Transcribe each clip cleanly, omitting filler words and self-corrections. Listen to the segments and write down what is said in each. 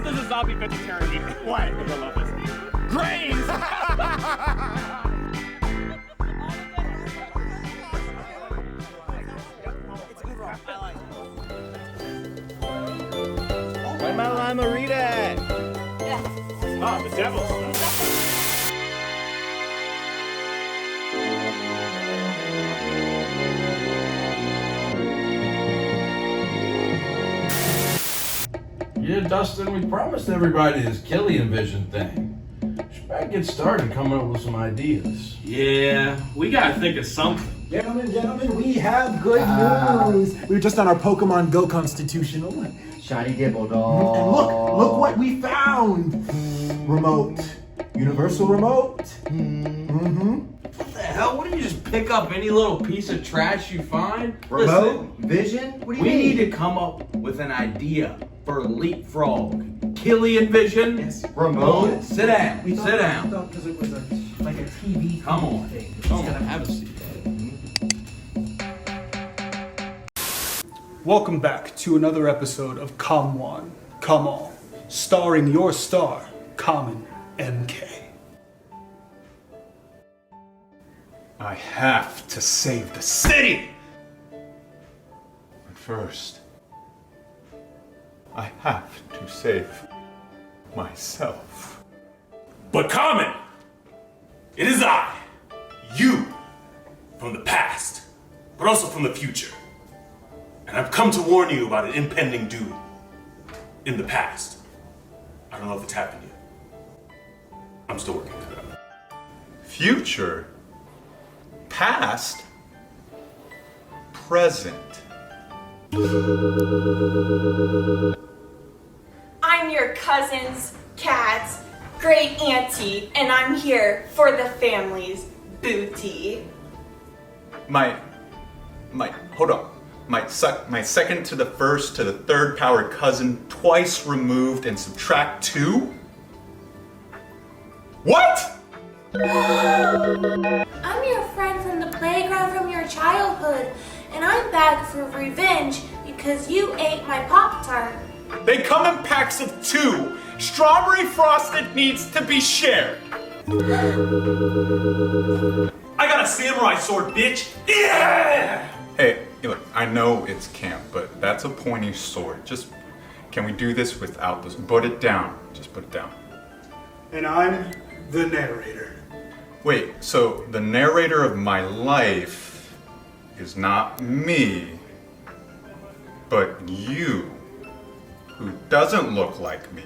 What does a zombie vegetarian eat? What? I love this. Grains! Where's my lime-a-rita at? Ah, the devil. Yeah, Dustin, we promised everybody this KillianVision thing. Should probably get started coming up with some ideas. Yeah, we gotta think of something. Gentlemen, we have good news. We were just on our Pokemon Go Constitutional. Shiny Dibble Dog. And look what we found. Remote. Universal remote. Mm-hmm. What the hell? What do you just pick up any little piece of trash you find? Remote? Vision? What do you mean? We need to come up with an idea for Leapfrog. KillianVision. Yes. Remote? Sit down. We Sit down. thought because it was like a TV Come on. thing. Come on. Have a seat. Welcome back to another episode of Kam One, Kam All, starring your star, Common MK. I have to save the city! But first, I have to save myself. But Common, it is I, you, from the past, but also from the future. And I've come to warn you about an impending doom in the past. I don't know if it's happened yet. I'm still working through that. Future, past, present. I'm your cousin's cat's great auntie, and I'm here for the family's booty. Hold on. My second to the first to the third power cousin, twice removed and subtract 2? What? I'm your friend from the playground from your childhood, and I'm back for revenge because you ate my Pop-Tart. They come in packs of 2. Strawberry frosted needs to be shared. I got a samurai sword, bitch! Yeah! Hey, look, I know it's camp, but that's a pointy sword. Can we do this without this? Put it down. Just put it down. And I'm the narrator. Wait, so the narrator of my life is not me, but you, who doesn't look like me.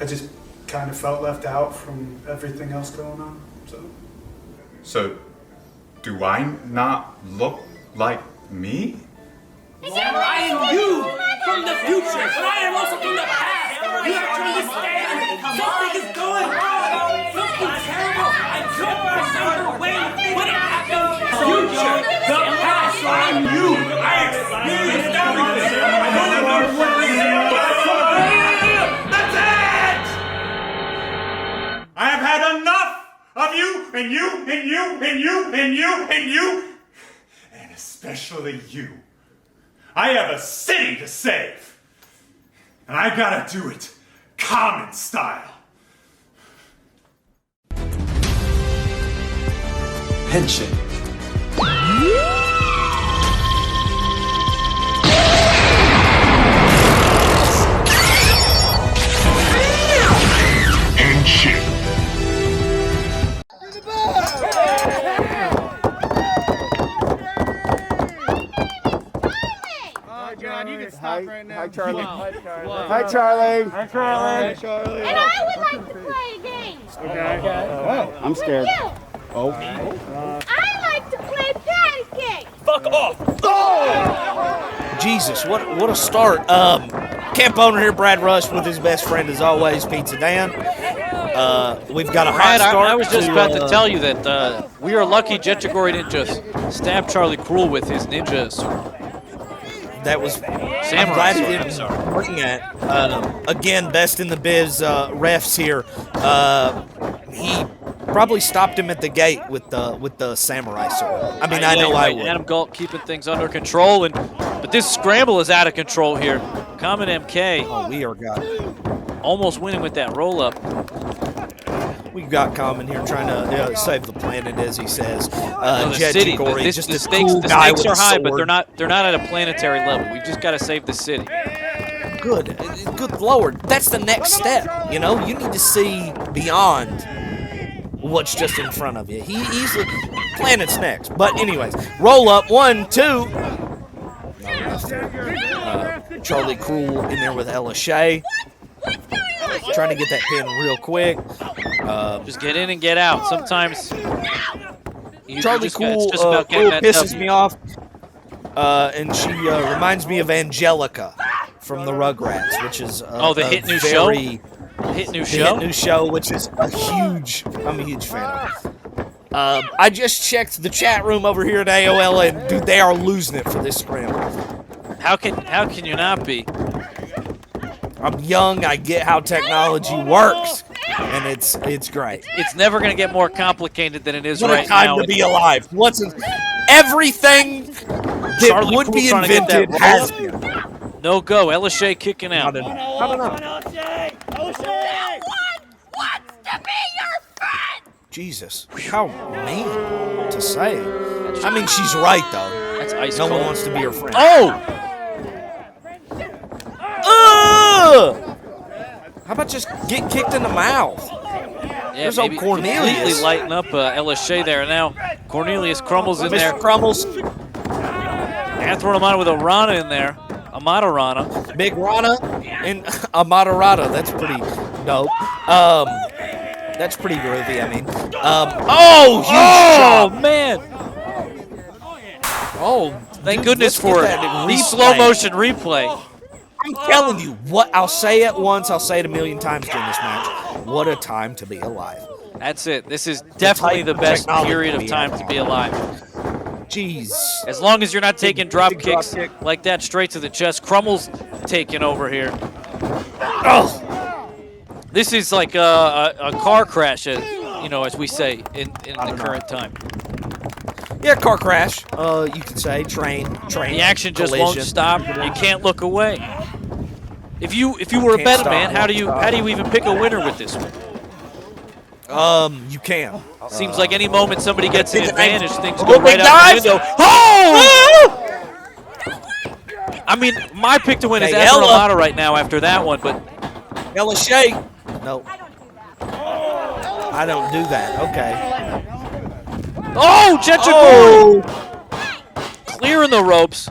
I just kind of felt left out from everything else going on, So, do I not look like me? I am you from the future, but I am also from the past. You have to understand. Something is going wrong. Something terrible. I don't remember when it happened. Future, the past. I'm you. I experienced everything. I don't remember when it happened. That's it. I have had enough of you, and you, and you, and you, and you, and you, and especially you. I have a city to save, and I gotta do it common style. Pension. Hi, Charlie. Hi, Charlie. Hi, Charlie. And I would like to play a game. Okay. Oh, I'm scared. Oh. I like to play patty cake. Fuck off! Jesus, what a start. Camp owner here, Brad Rush, with his best friend as always, Pizza Dan. We've got a hot start. I was just about to tell you that we are lucky Jetagori didn't just stab Charlie Cruel with his ninja sword. That was Samurai sword, I'm sorry. Working at. Again, best in the biz refs here. He probably stopped him at the gate with the samurai sword. I mean, I know I would. Adam Galt keeping things under control, but this scramble is out of control here. Common MK. Oh, we are got it. almost winning with that roll-up. We've got Kam in here trying to save the planet, as he says. The city, just the this stakes, cool the guy stakes with are a high, but sword. they're not at a planetary level. We've just got to save the city. Good Lord, that's the next step. You know, you need to see beyond what's just in front of you. He's the planet's next. But anyways, roll up 1, 2. Charlie Cruel in there with Ella Shea. Trying to get that pin real quick. Just get in and get out. Sometimes Charlie Cruel about getting that pisses W. me off. And she reminds me of Angelica from the Rugrats, which is the hit new show? Hit new show, which is I'm a huge fan of. I just checked the chat room over here at AOL, and dude, they are losing it for this scramble. How can you not be? I'm young. I get how technology works, and it's great. It's never going to get more complicated than it is What right a time now. to be alive. Everything that Charlie would Cruel be trying to get that invented has been. No go. Ella Shea kicking out. Not enough. Jesus, how mean to say. I mean, she's right though. That's ice No cold. one wants to be her friend. Oh! How about just get kicked in the mouth? Yeah, There's old maybe Cornelius. completely lighten up Ella Shea there. Now Cornelius crumbles in there. Mr. Crumbles. And throwing him on with a Rana in there. Amada Rana. Big Rana and Amada Rana. That's pretty dope. That's pretty groovy, I mean. Huge shot. Man. Oh, Thank dude, goodness let's get for that the replay. slow motion replay. I'm telling you, what I'll say it once, I'll say it a million times during this match. What a time to be alive. That's it. This is definitely type the of best technology period of we time have. to be alive. Jeez. As long as you're not taking drop big drop kicks kick. like that straight to the chest. Crummel's taking over here. Oh. This is like a car crash, as we say in the current time. Yeah, car crash. You could say train. The action just collision. won't stop. You can't look away. If you were a Can't betting stop, man, how do won't you even pick a winner with this one? You can. Seems like any moment somebody gets an advantage, things Oh, go big right out the dive. window. Oh! I mean, my pick to win is Okay, Ella Ella. right now after that one, but Ella Shea. No. I don't do that. Okay. oh, Jetchaguri clearing the ropes.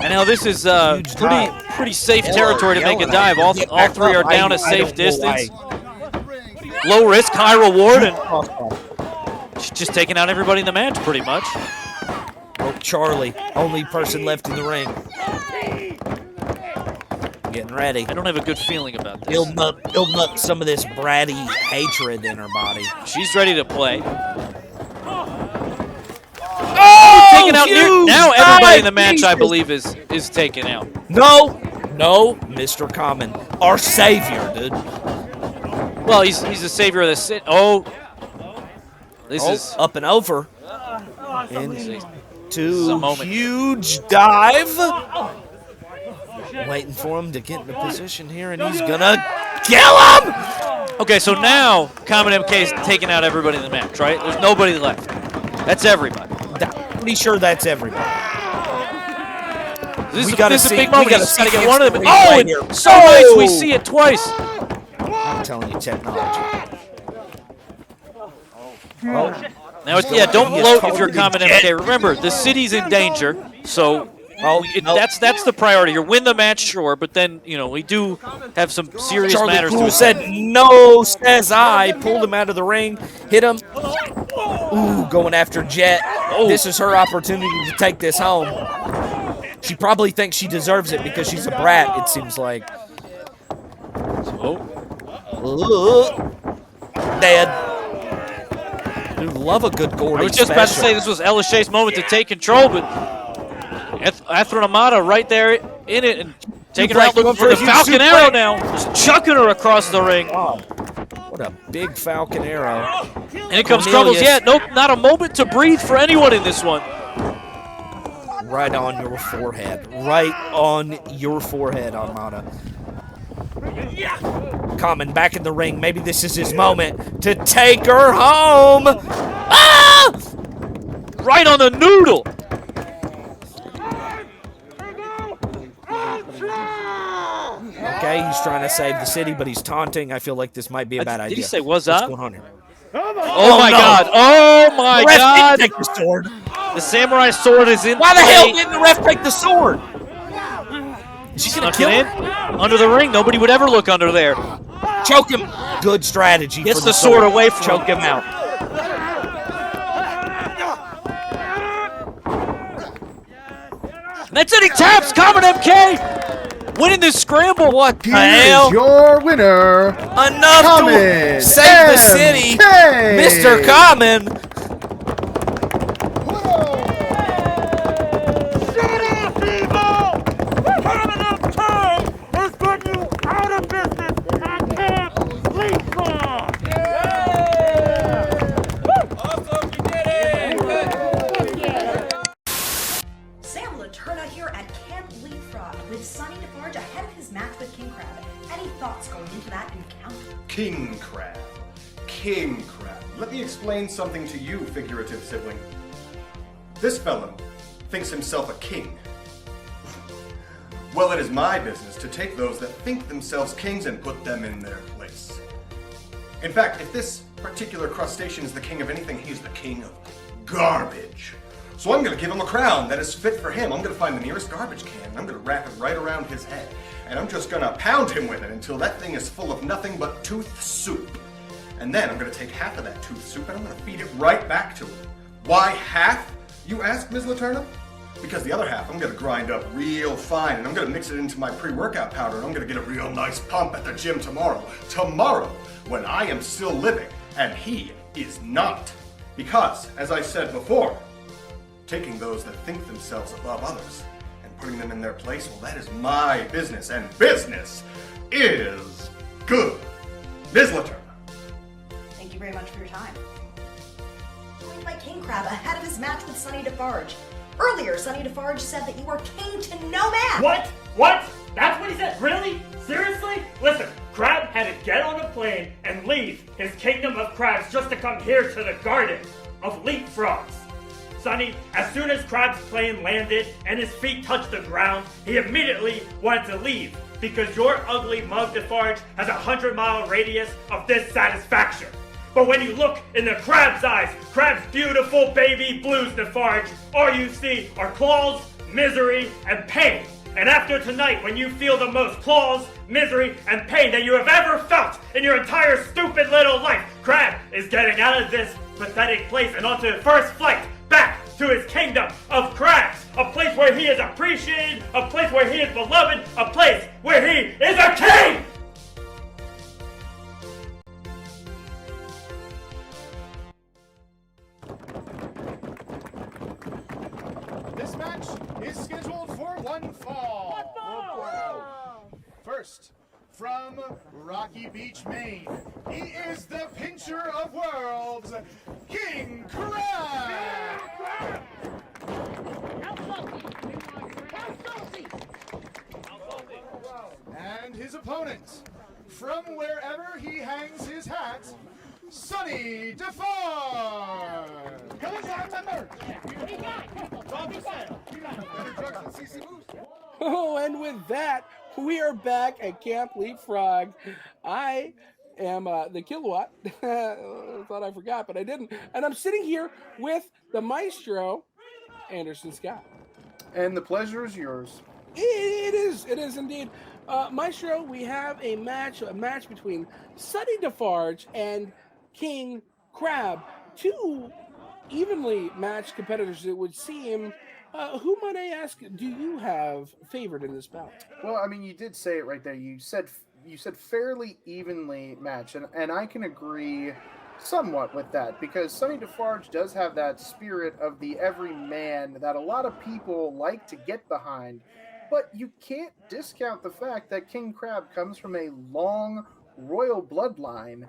And now this is Huge dive. pretty safe Ella, territory to make a Ella, dive. All get all back three up. are down I a safe don't know why. distance. Low risk, high reward, and she's just taking out everybody in the match pretty much. Oh, Charlie, only person left in the ring. Getting ready. I don't have a good feeling about this. Building up some of this bratty hatred in her body. She's ready to play. Oh, Taking out huge now everybody in the dive, match, I Jesus. believe, is taken out. No, Mr. Common, our savior, dude. Well, he's the savior of the city. Oh, this is Up and over. this is a Into moment. huge dive. Waiting for him to get into position here, and he's gonna kill him. Okay, so now Kam and MK is taking out everybody in the match, right? There's nobody left. That's everybody. Pretty sure that's everybody. This We is gotta a see- big we moment. gotta He's got to see get the one of them. instant Oh, replay and here. so nice. We Oh! see it twice. I'm telling you, technology. Now, don't He is bloat if you're totally Kam and dead. MK. Remember, the city's in danger, so nope. that's the priority here. Win the match, sure, but then we do have some serious Charlie matters Cruel to said, "No," says I. Pulled him out of the ring, hit him. Ooh, going after Jet. This is her opportunity to take this home. She probably thinks she deserves it because she's a brat, it seems like. Dead. Dude, love a good Gordy I was just about to special. say this was Ella Shea's moment to take control, but Athronamata right there in it and taking her out looking for the Falcon Arrow now. Just chucking her across the ring. What a big Falcon Arrow. And it comes Crumbles. Yeah, nope, not a moment to breathe for anyone in this one. Right on your forehead. Right on your forehead, Armada. Common back in the ring. Maybe this is his moment to take her home. Ah! Right on the noodle. Okay, he's trying to save the city, but he's taunting. I feel like this might be a bad idea. Did he say what's What's up? going on here? Oh my God! Oh my The ref God! didn't take the sword. The samurai sword is in. Why the hell didn't the ref take the sword? Is she gonna Snuck kill it him? in? Under the ring. Nobody would ever look under there. Choke him. Good strategy. Gets for the sword away from Choke him. him out. That's it. He taps. Common MK winning this scramble. What the hell? Here's your winner. Enough Common to save the city, MK. Mr. Common. Shut up, people! Common MK is putting you out of business at Camp Leapfrog! Awesome, you did it! Sam Laterna here at Camp Leapfrog with Sonny Defarge ahead of his match with King Crab. Any thoughts going into that encounter? King Crab. King Crab. Let me explain something to you, figurative sibling. This fellow thinks himself a king. Well, it is my business to take those that think themselves kings and put them in their place. In fact, if this particular crustacean is the king of anything, he's the king of garbage. So I'm gonna give him a crown that is fit for him. I'm gonna find the nearest garbage can, and I'm gonna wrap it right around his head. And I'm just gonna pound him with it until that thing is full of nothing but tooth soup. And then I'm gonna take half of that tooth soup and I'm gonna feed it right back to him. Why half, you ask, Ms. Laterna? Because the other half I'm gonna grind up real fine and I'm gonna mix it into my pre-workout powder and I'm gonna get a real nice pump at the gym tomorrow. Tomorrow, when I am still living and he is not. Because, as I said before, taking those that think themselves above others and putting them in their place, well, that is my business, and business is good. Ms. Laterna. Thank you very much for your time. Joined by King Crab ahead of his match with Sonny Defarge. Earlier, Sonny Defarge said that you are king to no man. What? What? That's what he said? Really? Seriously? Listen, Crab had to get on a plane and leave his kingdom of crabs just to come here to the garden of Leapfrogs. Sonny, as soon as Crab's plane landed and his feet touched the ground, he immediately wanted to leave because your ugly mug Defarge has a 100-mile radius of dissatisfaction. But when you look in the Crab's eyes, Crab's beautiful baby blues Defarge, all you see are claws, misery, and pain. And after tonight, when you feel the most claws, misery, and pain that you have ever felt in your entire stupid little life, Crab is getting out of this pathetic place and onto the first flight back to his kingdom of crabs, a place where he is appreciated, a place where he is beloved, a place where he is a king! This match is scheduled for one fall. First, from Rocky Beach, Maine, he is the pincher of worlds, King Crab! And his opponent, from wherever he hangs his hat, Sonny Defarge! Come on, Oh, and with that, we are back at Camp Leapfrog. I am the Kilowatt. Thought I forgot, but I didn't. And I'm sitting here with the maestro, Anderson Scott. And the pleasure is yours. It is indeed. Maestro, we have a match between Sonny Defarge and King Crab. Two evenly matched competitors, it would seem. Who, might I ask, do you have favored in this bout? Well, I mean, you did say it right there. You said fairly evenly matched, and I can agree somewhat with that, because Sonny Defarge does have that spirit of the everyman that a lot of people like to get behind, but you can't discount the fact that King Crab comes from a long royal bloodline,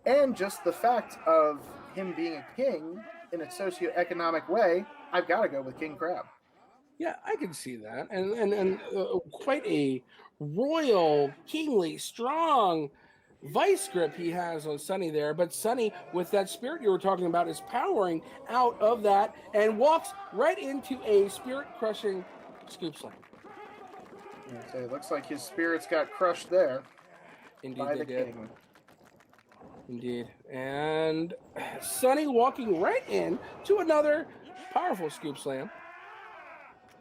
and just the fact of him being a king in a socioeconomic way, I've got to go with King Crab. Yeah, I can see that, and quite a royal, kingly, strong vice grip he has on Sonny there. But Sonny, with that spirit you were talking about, is powering out of that and walks right into a spirit-crushing scoop slam. Okay, it looks like his spirits got crushed there. Indeed, by they the did. king. Indeed, and Sonny walking right in to another powerful scoop slam.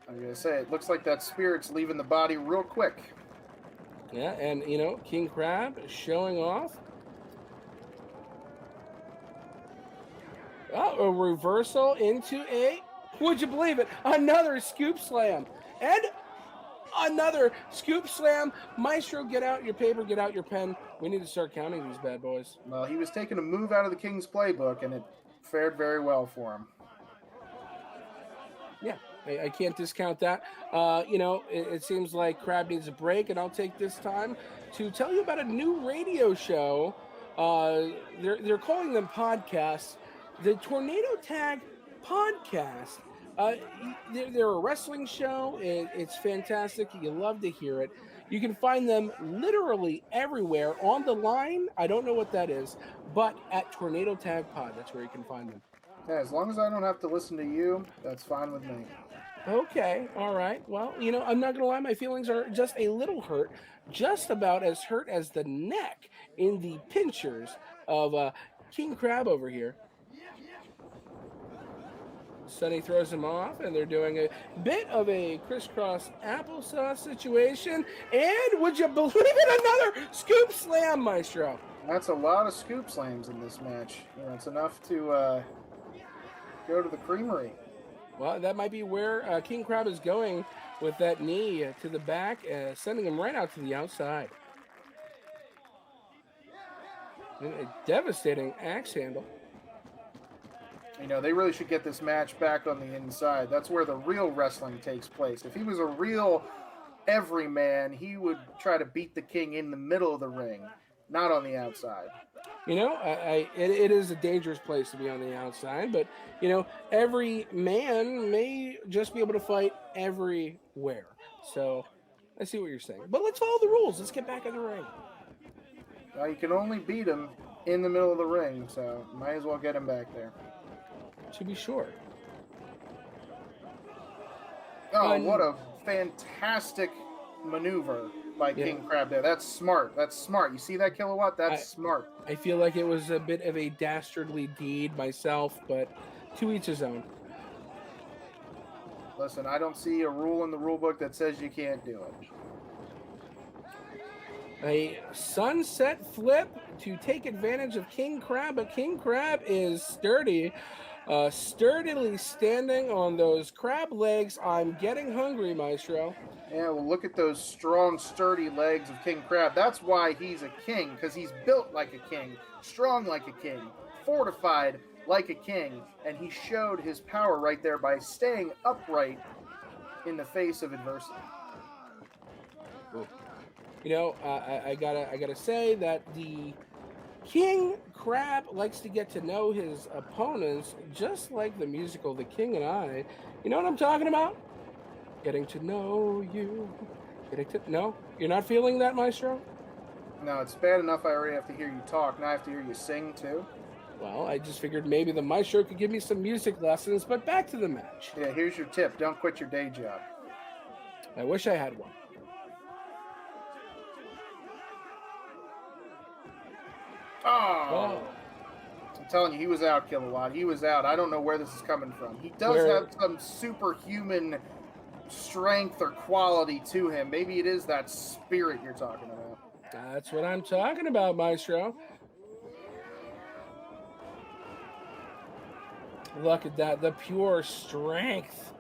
I'm gonna say, it looks like that spirit's leaving the body real quick. Yeah, and you know, King Crab showing off. Oh, a reversal into a, would you believe it, another scoop slam. And another scoop slam. Maestro, get out your paper, get out your pen. We need to start counting these bad boys. Well, he was taking a move out of the King's playbook, and it fared very well for him. Yeah, I can't discount that. You know, it seems like Crab needs a break, and I'll take this time to tell you about a new radio show. They're calling them podcasts. The Tornado Tag Podcast. They're a wrestling show. It's fantastic. You love to hear it. You can find them literally everywhere on the line. I don't know what that is, but at Tornado Tag Pod, that's where you can find them. Yeah, as long as I don't have to listen to you, that's fine with me. Okay, all right. Well, you know, I'm not going to lie. My feelings are just a little hurt, just about as hurt as the neck in the pinchers of King Crab over here. Sonny throws him off, and they're doing a bit of a crisscross applesauce situation. And would you believe it, another scoop slam, Maestro. That's a lot of scoop slams in this match. You know, it's enough to go to the creamery. Well, that might be where King Crab is going with that knee to the back, sending him right out to the outside. And a devastating axe handle. You know, they really should get this match back on the inside. That's where the real wrestling takes place. If he was a real everyman, he would try to beat the king in the middle of the ring, not on the outside. You know, it is a dangerous place to be on the outside, but, you know, every man may just be able to fight everywhere. So, I see what you're saying. But let's follow the rules. Let's get back in the ring. Well, you can only beat him in the middle of the ring, so might as well get him back there. To be sure. Oh, what a fantastic maneuver by King Crab there. That's smart. That's smart. You see that, Kilowatt? That's smart. I feel like it was a bit of a dastardly deed myself, but to each his own. Listen, I don't see a rule in the rule book that says you can't do it. A sunset flip to take advantage of King Crab, but King Crab is sturdy. Sturdily standing on those crab legs. I'm getting hungry, Maestro. Yeah, well, look at those strong, sturdy legs of King Crab. That's why he's a king, because he's built like a king, strong like a king, fortified like a king, and he showed his power right there by staying upright in the face of adversity. Ooh. You know, I gotta say that the King Crab likes to get to know his opponents, just like the musical The King and I. You know what I'm talking about? Getting to know you. No? You're not feeling that, Maestro? No, it's bad enough I already have to hear you talk. Now I have to hear you sing, too. Well, I just figured maybe the Maestro could give me some music lessons, but back to the match. Yeah, here's your tip. Don't quit your day job. I wish I had one. Oh. I'm telling you, he was out, Kilowatt. He was out. I don't know where this is coming from. He does have some superhuman strength or quality to him. Maybe it is that spirit you're talking about. That's what I'm talking about, Maestro. Look at that, the pure strength.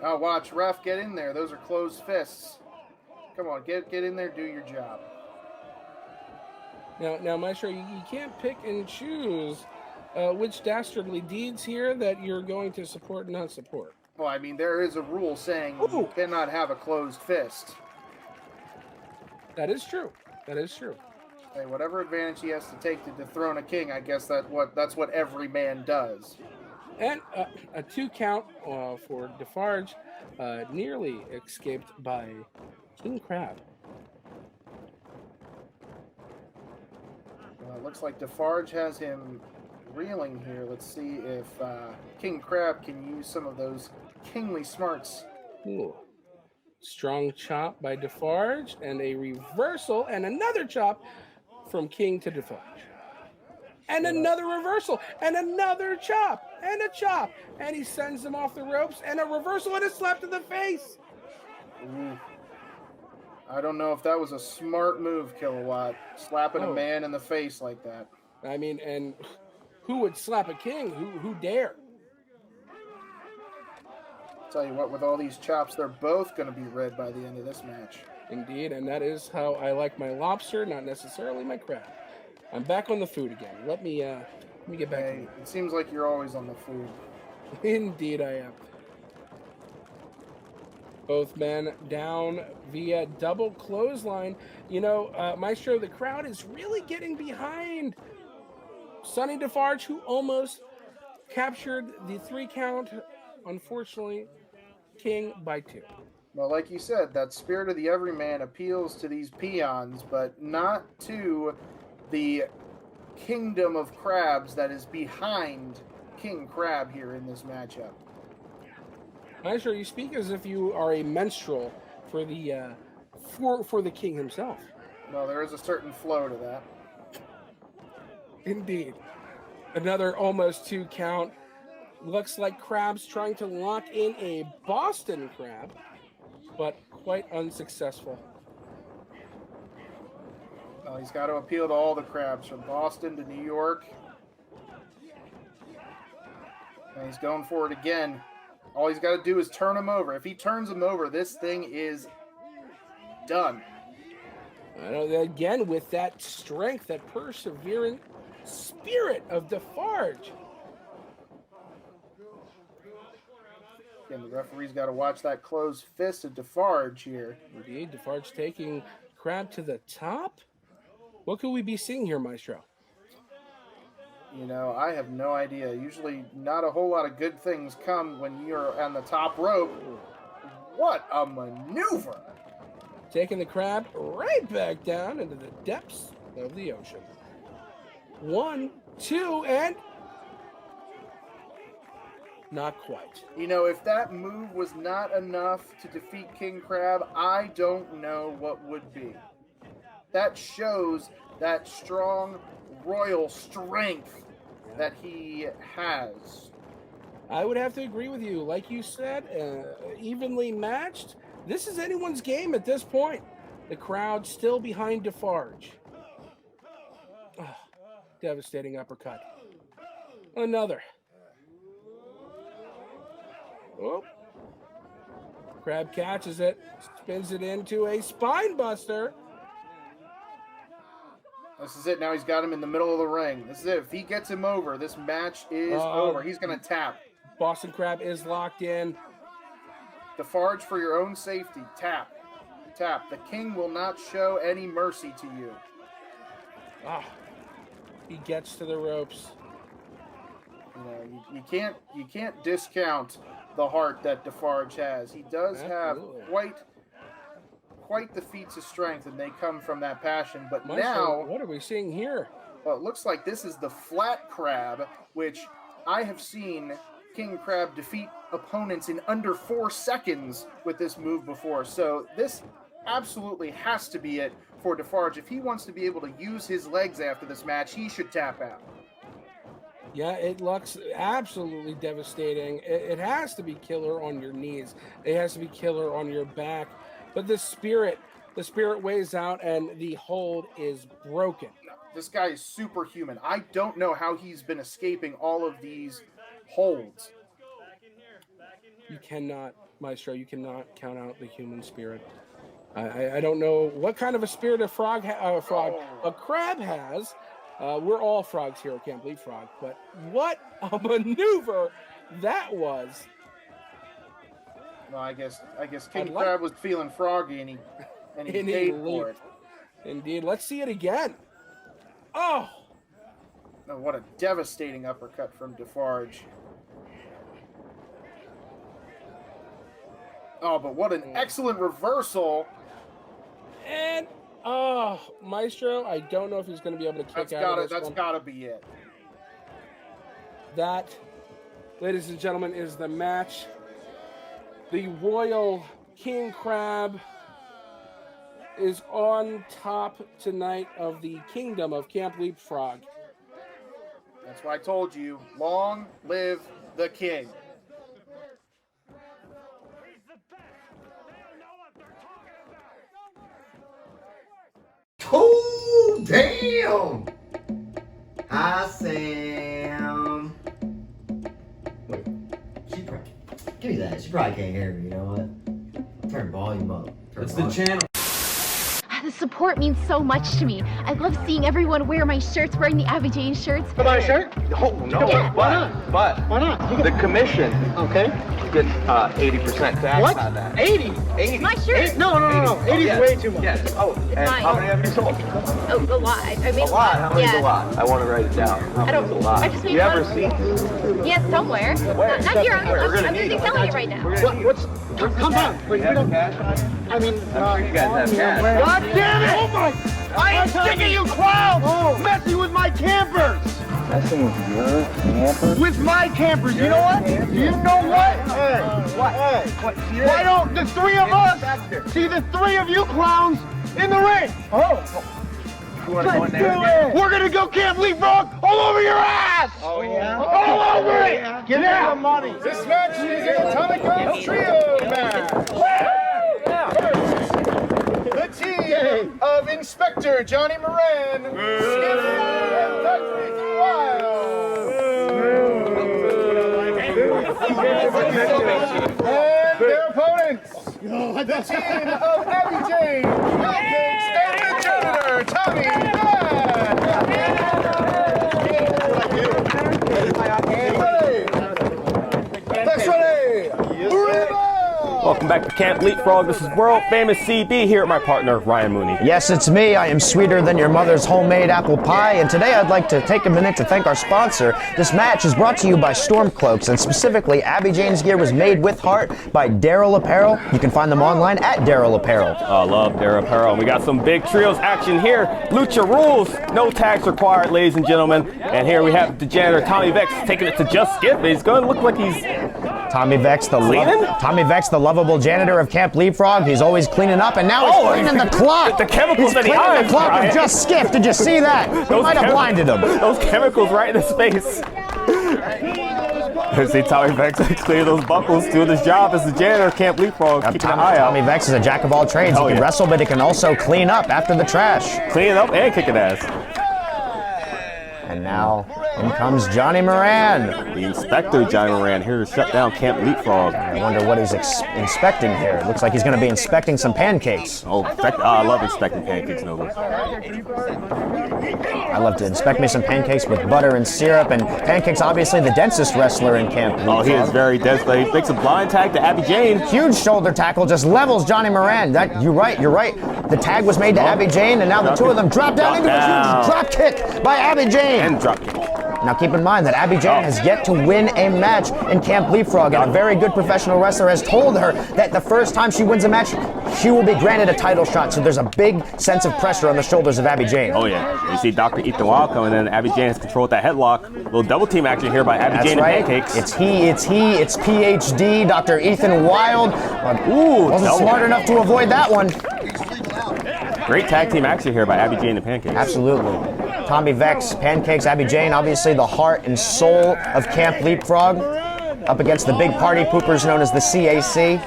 Oh, watch, ref, get in there. Those are closed fists. Come on, get in there, do your job. Now, Maestro, you can't pick and choose which dastardly deeds here that you're going to support and not support. Well, I mean, there is a rule saying you cannot have a closed fist. That is true. That is true. Hey, whatever advantage he has to take to dethrone a king, I guess that's what every man does. And a 2 count for Defarge, nearly escaped by King Crab. It looks like Defarge has him reeling here. Let's see if King Crab can use some of those kingly smarts. Ooh. Strong chop by Defarge, and a reversal, and another chop from King to Defarge. And another reversal, and another chop, and a chop, and he sends him off the ropes, and a reversal and a slap to the face. Ooh. I don't know if that was a smart move, Kilowatt, slapping a man in the face like that. I mean, and who would slap a king? Who dare? Tell you what, with all these chops, they're both going to be red by the end of this match. Indeed, and that is how I like my lobster, not necessarily my crab. I'm back on the food again. Let me get back. Hey, it seems like you're always on the food. Indeed, I am. Both men down via double clothesline. You know, Maestro, the crowd is really getting behind Sonny Defarge, who almost captured the 3 count. Unfortunately, King by 2. Well, like you said, that spirit of the everyman appeals to these peons, but not to the kingdom of crabs that is behind King Crab here in this matchup. Maestro, you speak as if you are a minstrel for the for the king himself. Well, there is a certain flow to that. Indeed. Another almost 2 count. Looks like Crab's trying to lock in a Boston Crab, but quite unsuccessful. Well, he's got to appeal to all the crabs, from Boston to New York. And he's going for it again. All he's got to do is turn him over. If he turns him over, this thing is done. Again, with that strength, that perseverant spirit of Defarge. And the referee's got to watch that closed fist of Defarge here. Indeed, Defarge taking Crab to the top. What could we be seeing here, Maestro? You know, I have no idea. Usually not a whole lot of good things come when you're on the top rope. What a maneuver! Taking the Crab right back down into the depths of the ocean. 1, 2, and not quite. You know, if that move was not enough to defeat King Crab, I don't know what would be. That shows that strong royal strength that he has. I would have to agree with you. Like you said, evenly matched. This is anyone's game at this point. The crowd still behind Defarge. Oh, devastating uppercut. Another. Oh. Crab catches it, spins it into a spine buster. This is it. Now he's got him in the middle of the ring. This is it. If he gets him over, this match is over. He's going to tap. Boston Crab is locked in. Defarge, for your own safety, tap. Tap. The king will not show any mercy to you. He gets to the ropes. You know, you can't discount the heart that Defarge has. He does have quite the feats of strength, and they come from that passion. But now, what are we seeing here? Well, it looks like this is the flat crab, which I have seen King Crab defeat opponents in under 4 seconds with this move before. So this absolutely has to be it for Defarge. If he wants to be able to use his legs after this match, he should tap out. Yeah, it looks absolutely devastating. It has to be killer on your knees. It has to be killer on your back. But the spirit weighs out, and the hold is broken. This guy is superhuman. I don't know how he's been escaping all of these holds. You cannot, Maestro, you cannot count out the human spirit. I don't know what kind of a spirit a crab has. We're all frogs here. I can't believe frog. But what a maneuver that was. Well, I guess King Crab was feeling froggy, and he paid for it. Indeed. Let's see it again. Oh! No, what a devastating uppercut from Defarge. Oh, but what an excellent reversal. And, Maestro, I don't know if he's going to be able to kick out of this That's got to be it. That, ladies and gentlemen, is the match. The Royal King Crab is on top tonight of the kingdom of Camp Leapfrog. That's why I told you, long live the king. Oh, damn! Hi, Sam. Wait, give me that. She probably can't hear me, you know what? Turn volume up. It's the channel. The support means so much to me. I love seeing everyone wear my shirts, wearing the Abby Jane shirts. Can I buy a shirt? Oh, no. Yeah. Why not? But why not? The commission gets 80% tax What? on that. 80? 80. My shirt? No. 80 is way too much. Yes. Oh, and mine. how many have you sold? Oh, a lot. I mean, A lot? How many is yeah. a lot? I want to write it down. How many is a lot? I just made you ever one. see? Yes, somewhere. Where? Not here. We're gonna I'm need busy it. selling it right now. What's Come down. Wait, we don't. I mean, I'm sure you guys have cash. God damn it! Oh my! I am sick of you clowns messing with my campers. Messing with your campers? With my campers. You know what? You know what? Hey, what? Why don't the three of us see the three of you clowns in the ring? Oh. Let's do it! We're gonna go Camp Leapfrog all over your ass! Oh, yeah? All over it! Give me the money. This match is an Atomic Guns Trio match. The team of Inspector Johnny Moran, Skip, and Dr. Wild. And their opponents, the team of Abby Jane, Pancakes, and the janitor, Tommy Welcome back to Camp Leapfrog. This is world famous CB here with my partner, Ryan Mooney. Yes, it's me. I am sweeter than your mother's homemade apple pie, and today I'd like to take a minute to thank our sponsor. This match is brought to you by Storm Cloaks, and specifically, Abby Jane's gear was made with heart by Daryl Apparel. You can find them online at Daryl Apparel. I love Daryl Apparel. We got some big trios action here. Lucha rules. No tags required, ladies and gentlemen. And here we have the janitor, Tommy Vex, taking it to just Skip. He's going to look like he's... Tommy Vex, the lovable janitor of Camp Leapfrog. He's always cleaning up, and now he's cleaning the clock. The chemicals that he cleaning hides, the clock Ryan. with just Skip. Did you see that? He might have blinded him. Those chemicals right in his face. See Tommy Vex clear those buckles, doing his job as the janitor of Camp Leapfrog, keeping an eye out. Tommy Vex is a jack of all trades. He can wrestle, but he can also clean up after the trash. Clean up and kicking ass. And now, in comes Johnny Moran. The Inspector Johnny Moran here to shut down Camp Leapfrog. I wonder what he's inspecting here. It looks like he's going to be inspecting some pancakes. Oh, I love inspecting pancakes, Nolo. I love to inspect me some pancakes with butter and syrup, and Pancake's obviously the densest wrestler in Camp Leapfrog. Oh, he is very dense, but he makes a blind tag to Abby Jane. Huge shoulder tackle, just levels Johnny Moran. You're right. The tag was made to Abby Jane, and now the two of them drop down into a huge drop kick by Abby Jane. And drop kick. Now keep in mind that Abby Jane has yet to win a match in Camp Leapfrog, and a very good professional wrestler has told her that the first time she wins a match, she will be granted a title shot. So there's a big sense of pressure on the shoulders of Abby Jane. Oh yeah, you see Dr. Ethan Wild coming in, Abby Jane has controlled that headlock. A little double team action here by Abby Jane and Pancakes. It's PhD, Dr. Ethan Wild. Wasn't smart enough to avoid that one. Great tag team action here by Abby Jane and Pancakes. Absolutely. Tommy Vex, Pancakes, Abby Jane, obviously the heart and soul of Camp Leapfrog, up against the big party poopers known as the CAC.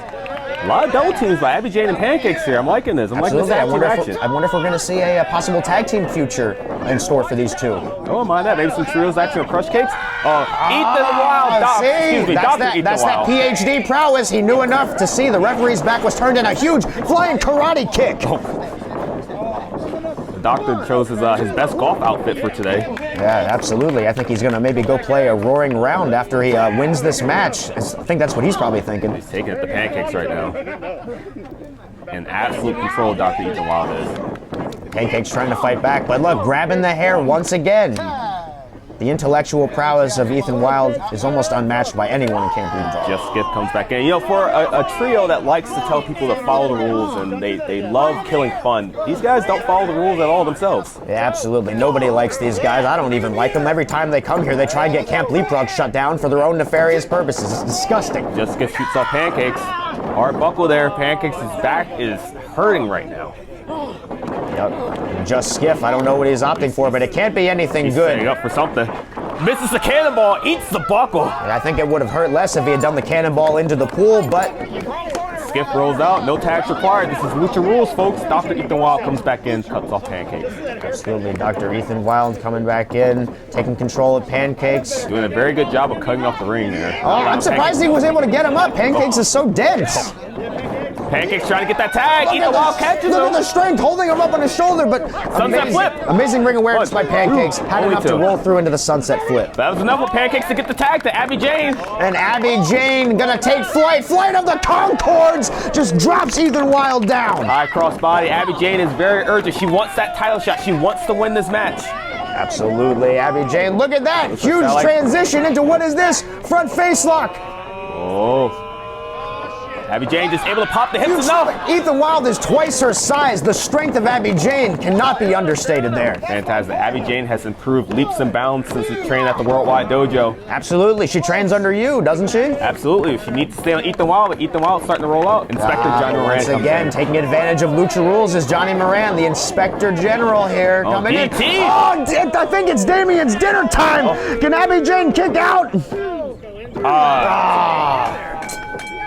A lot of double teams by Abby Jane and Pancakes here. I'm liking this. I'm liking this action. I wonder if we're going to see a possible tag team future in store for these two. Oh, mind that. Maybe some trios action of Crush Cakes. Ethan Wild. That's that PhD prowess. He knew enough to see the referee's back was turned in a huge flying karate kick. The doctor chose his best golf outfit for today. Yeah, absolutely. I think he's going to maybe go play a roaring round after he wins this match. I think that's what he's probably thinking. He's taking it to Pancakes right now. In absolute control, Dr. Ethan Wild is. Pancakes trying to fight back, but look, grabbing the hair once again. The intellectual prowess of Ethan Wilde is almost unmatched by anyone in Camp Leapfrog. Just Skip comes back in. You know, for a trio that likes to tell people to follow the rules and they love killing fun, these guys don't follow the rules at all themselves. Yeah, absolutely. Nobody likes these guys. I don't even like them. Every time they come here, they try and get Camp Leapfrog shut down for their own nefarious purposes. It's disgusting. Just Skip shoots off Pancakes. Hard buckle there. Pancakes' back is hurting right now. Yep. Just Skiff. I don't know what he's opting for, but it can't be anything He's good. setting up for something. Misses the cannonball, eats the buckle. I think it would have hurt less if he had done the cannonball into the pool, but Skip rolls out, no tags required. This is Lucha Rules, folks. Dr. Ethan Wilde comes back in, cuts off Pancakes. Absolutely, Dr. Ethan Wilde coming back in, taking control of Pancakes. Doing a very good job of cutting off the ring there. Oh, I'm surprised he was able to get him up. Pancakes is so dense. Pancakes trying to get that tag. Ethan Wilde catches him. Look at the strength holding him up on his shoulder, but Sunset flip. Amazing ring awareness by Pancakes. Had enough to roll through into the sunset flip. That was enough for Pancakes to get the tag to Abby Jane. And Abby Jane gonna take flight. Flight of the Concords just drops Ethan Wilde down. High cross body. Abby Jane is very urgent. She wants that title shot. She wants to win this match. Absolutely, Abby Jane. Look at that. Huge transition into what is this? Front face lock. Oh. Abby Jane just able to pop the hips enough. Ethan Wilde is twice her size. The strength of Abby Jane cannot be understated there. Fantastic. Abby Jane has improved leaps and bounds since she trained at the Worldwide Dojo. Absolutely. She trains under you, doesn't she? Absolutely. She needs to stay on Ethan Wilde, but Ethan Wilde starting to roll out. Inspector Johnny Moran once comes again, in. taking advantage of Lucha Rules is Johnny Moran, the Inspector General here, coming in. DT. Oh, I think it's Damien's dinner time. Can Abby Jane kick out?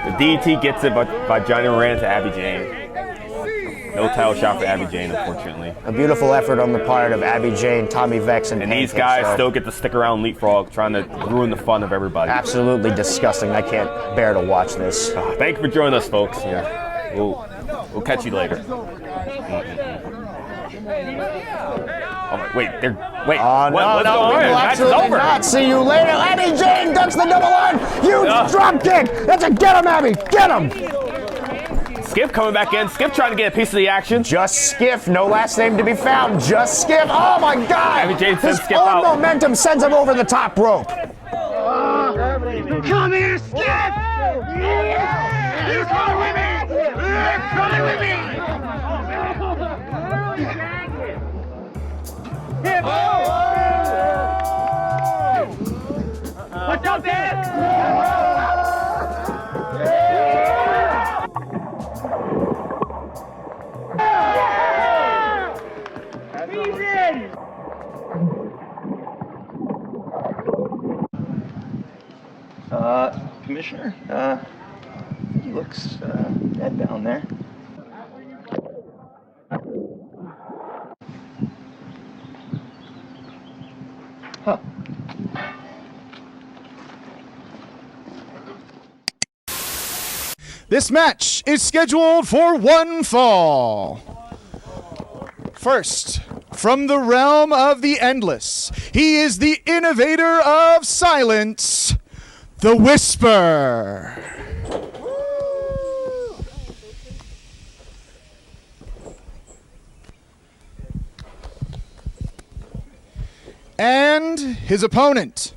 The DT gets it by Johnny Moran to Abby Jane. No title shot for Abby Jane, unfortunately. A beautiful effort on the part of Abby Jane, Tommy Vex, and these guys still get to stick around Leapfrog, trying to ruin the fun of everybody. Absolutely disgusting. I can't bear to watch this. Thank you for joining us, folks. Yeah. We'll catch you later. Oh, wait, wait. Oh, no, what's no, going we on? will Match is absolutely over. not see you later. Abby Jane ducks the double arm. Huge drop kick. That's a get him, Abby. Get him. Skip coming back in. Skip trying to get a piece of the action. Just Skiff. No last name to be found. Just Skiff. Oh, my God. Abby Jane sends His Skip own out. momentum sends him over the top rope. Come here, Skip! Yeah! You're coming with me! You're coming with me! What's up, man? He's in! Commissioner, he looks dead down there. Huh. This match is scheduled for one fall. First, from the realm of the endless, he is the innovator of silence, the Whisper. And his opponent,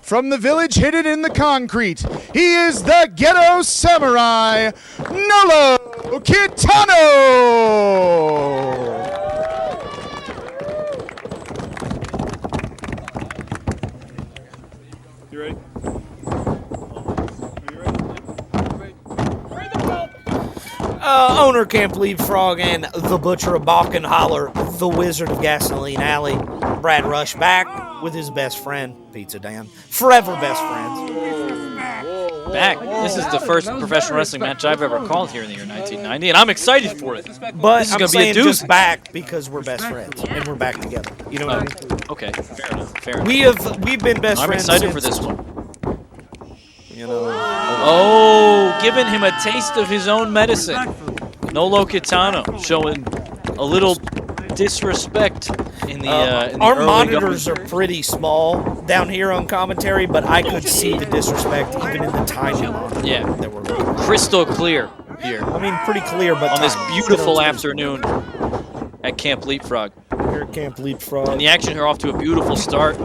from the village hidden in the concrete, he is the ghetto samurai, Nolo Kitano! You ready? Owner Camp Leapfrog and the Butcher of Balk and Holler, the Wizard of Gasoline Alley, Brad Rush back with his best friend, Pizza Dan. Forever best friends. Back. This is the first professional wrestling match I've ever called here in the year 1990, and I'm excited for it. But this is I'm gonna saying be a doozy. just back because we're best friends and we're back together. You know what I mean? Okay, fair enough. Fair enough. We've been best I'm friends. excited for since, this one. You know. Oh, giving him a taste of his own medicine. Nolo Kitano showing a little disrespect in the our early monitors going. are pretty small down here on commentary, but I could see the disrespect even in the tiny monitor. Yeah, that we're looking. Crystal clear here. I mean, pretty clear, but on this tiny. beautiful afternoon at Camp Leapfrog. Here at Camp Leapfrog. And the action here off to a beautiful start.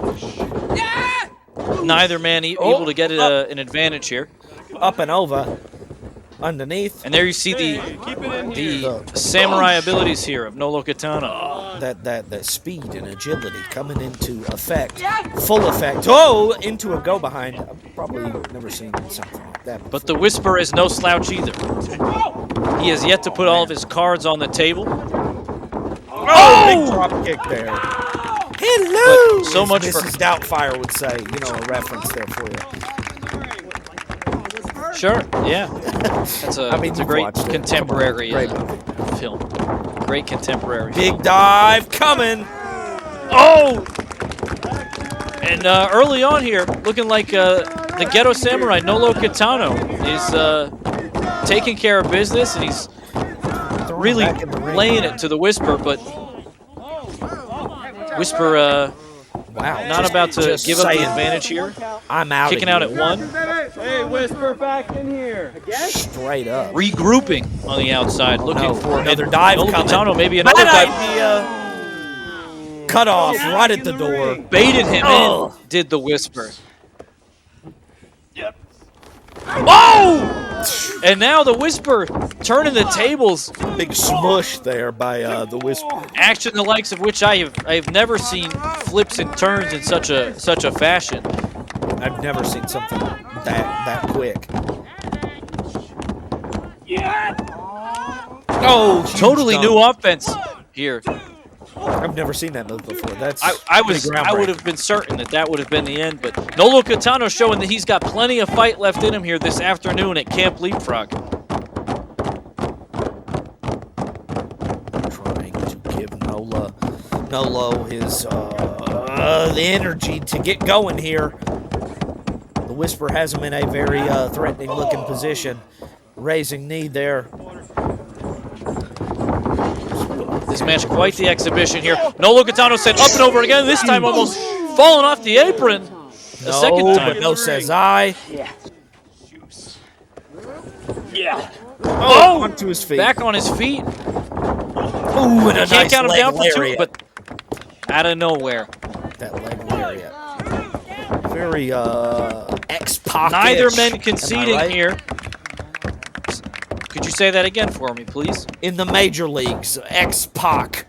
neither man able to get an advantage here. Up and over. Underneath. And there you see the samurai abilities here of Nolo Kitano. That speed and agility coming into effect. Full effect. Oh, into a go behind. I've probably never seen something like that before. But the Whisper is no slouch either. He has yet to put all of his cards on the table. Oh! Big drop kick there. Hello! But so much Mrs. for Doubtfire would say, a reference there for you. Sure, yeah. It's a great contemporary film. Great contemporary Big dive coming. Oh! And early on here, looking like the Ghetto Samurai, Nolo Kitano, is taking care of business, and he's really laying it to the Whisper, but Whisper not about to give up the advantage here. I'm out. Kicking out at 1. Hey, Whisper, back in here. Again? Straight up. Regrouping on the outside, looking for another dive Nolo coming. Kitano, maybe another dive. Cut off right at the door. Baited him in, did the Whisper. Yep. Oh! And now the Whisper turning the tables. Big smush there by the Whisper. Action the likes of which I have never seen flips and turns in such a fashion. I've never seen something that quick. Yeah. Oh, totally new offense here. I've never seen that move before. That's I would have been certain that would have been the end, but Nolo Kitano showing that he's got plenty of fight left in him here this afternoon at Camp Leapfrog. Trying to give Nolo his the energy to get going here. The Whisper has him in a very threatening looking position. Raising knee there. This match quite the exhibition here. Nolo Kitano said up and over again, this time almost falling off the apron. The second time. But no says I. Yeah. Oh, onto his feet. Back on his feet. Ooh, and a Can't nice count him leg down for 2, lariat. but out of nowhere. That leg lariat. Very X-Pac. Neither men conceding here. Could you say that again for me, please? In the major leagues, X-Pac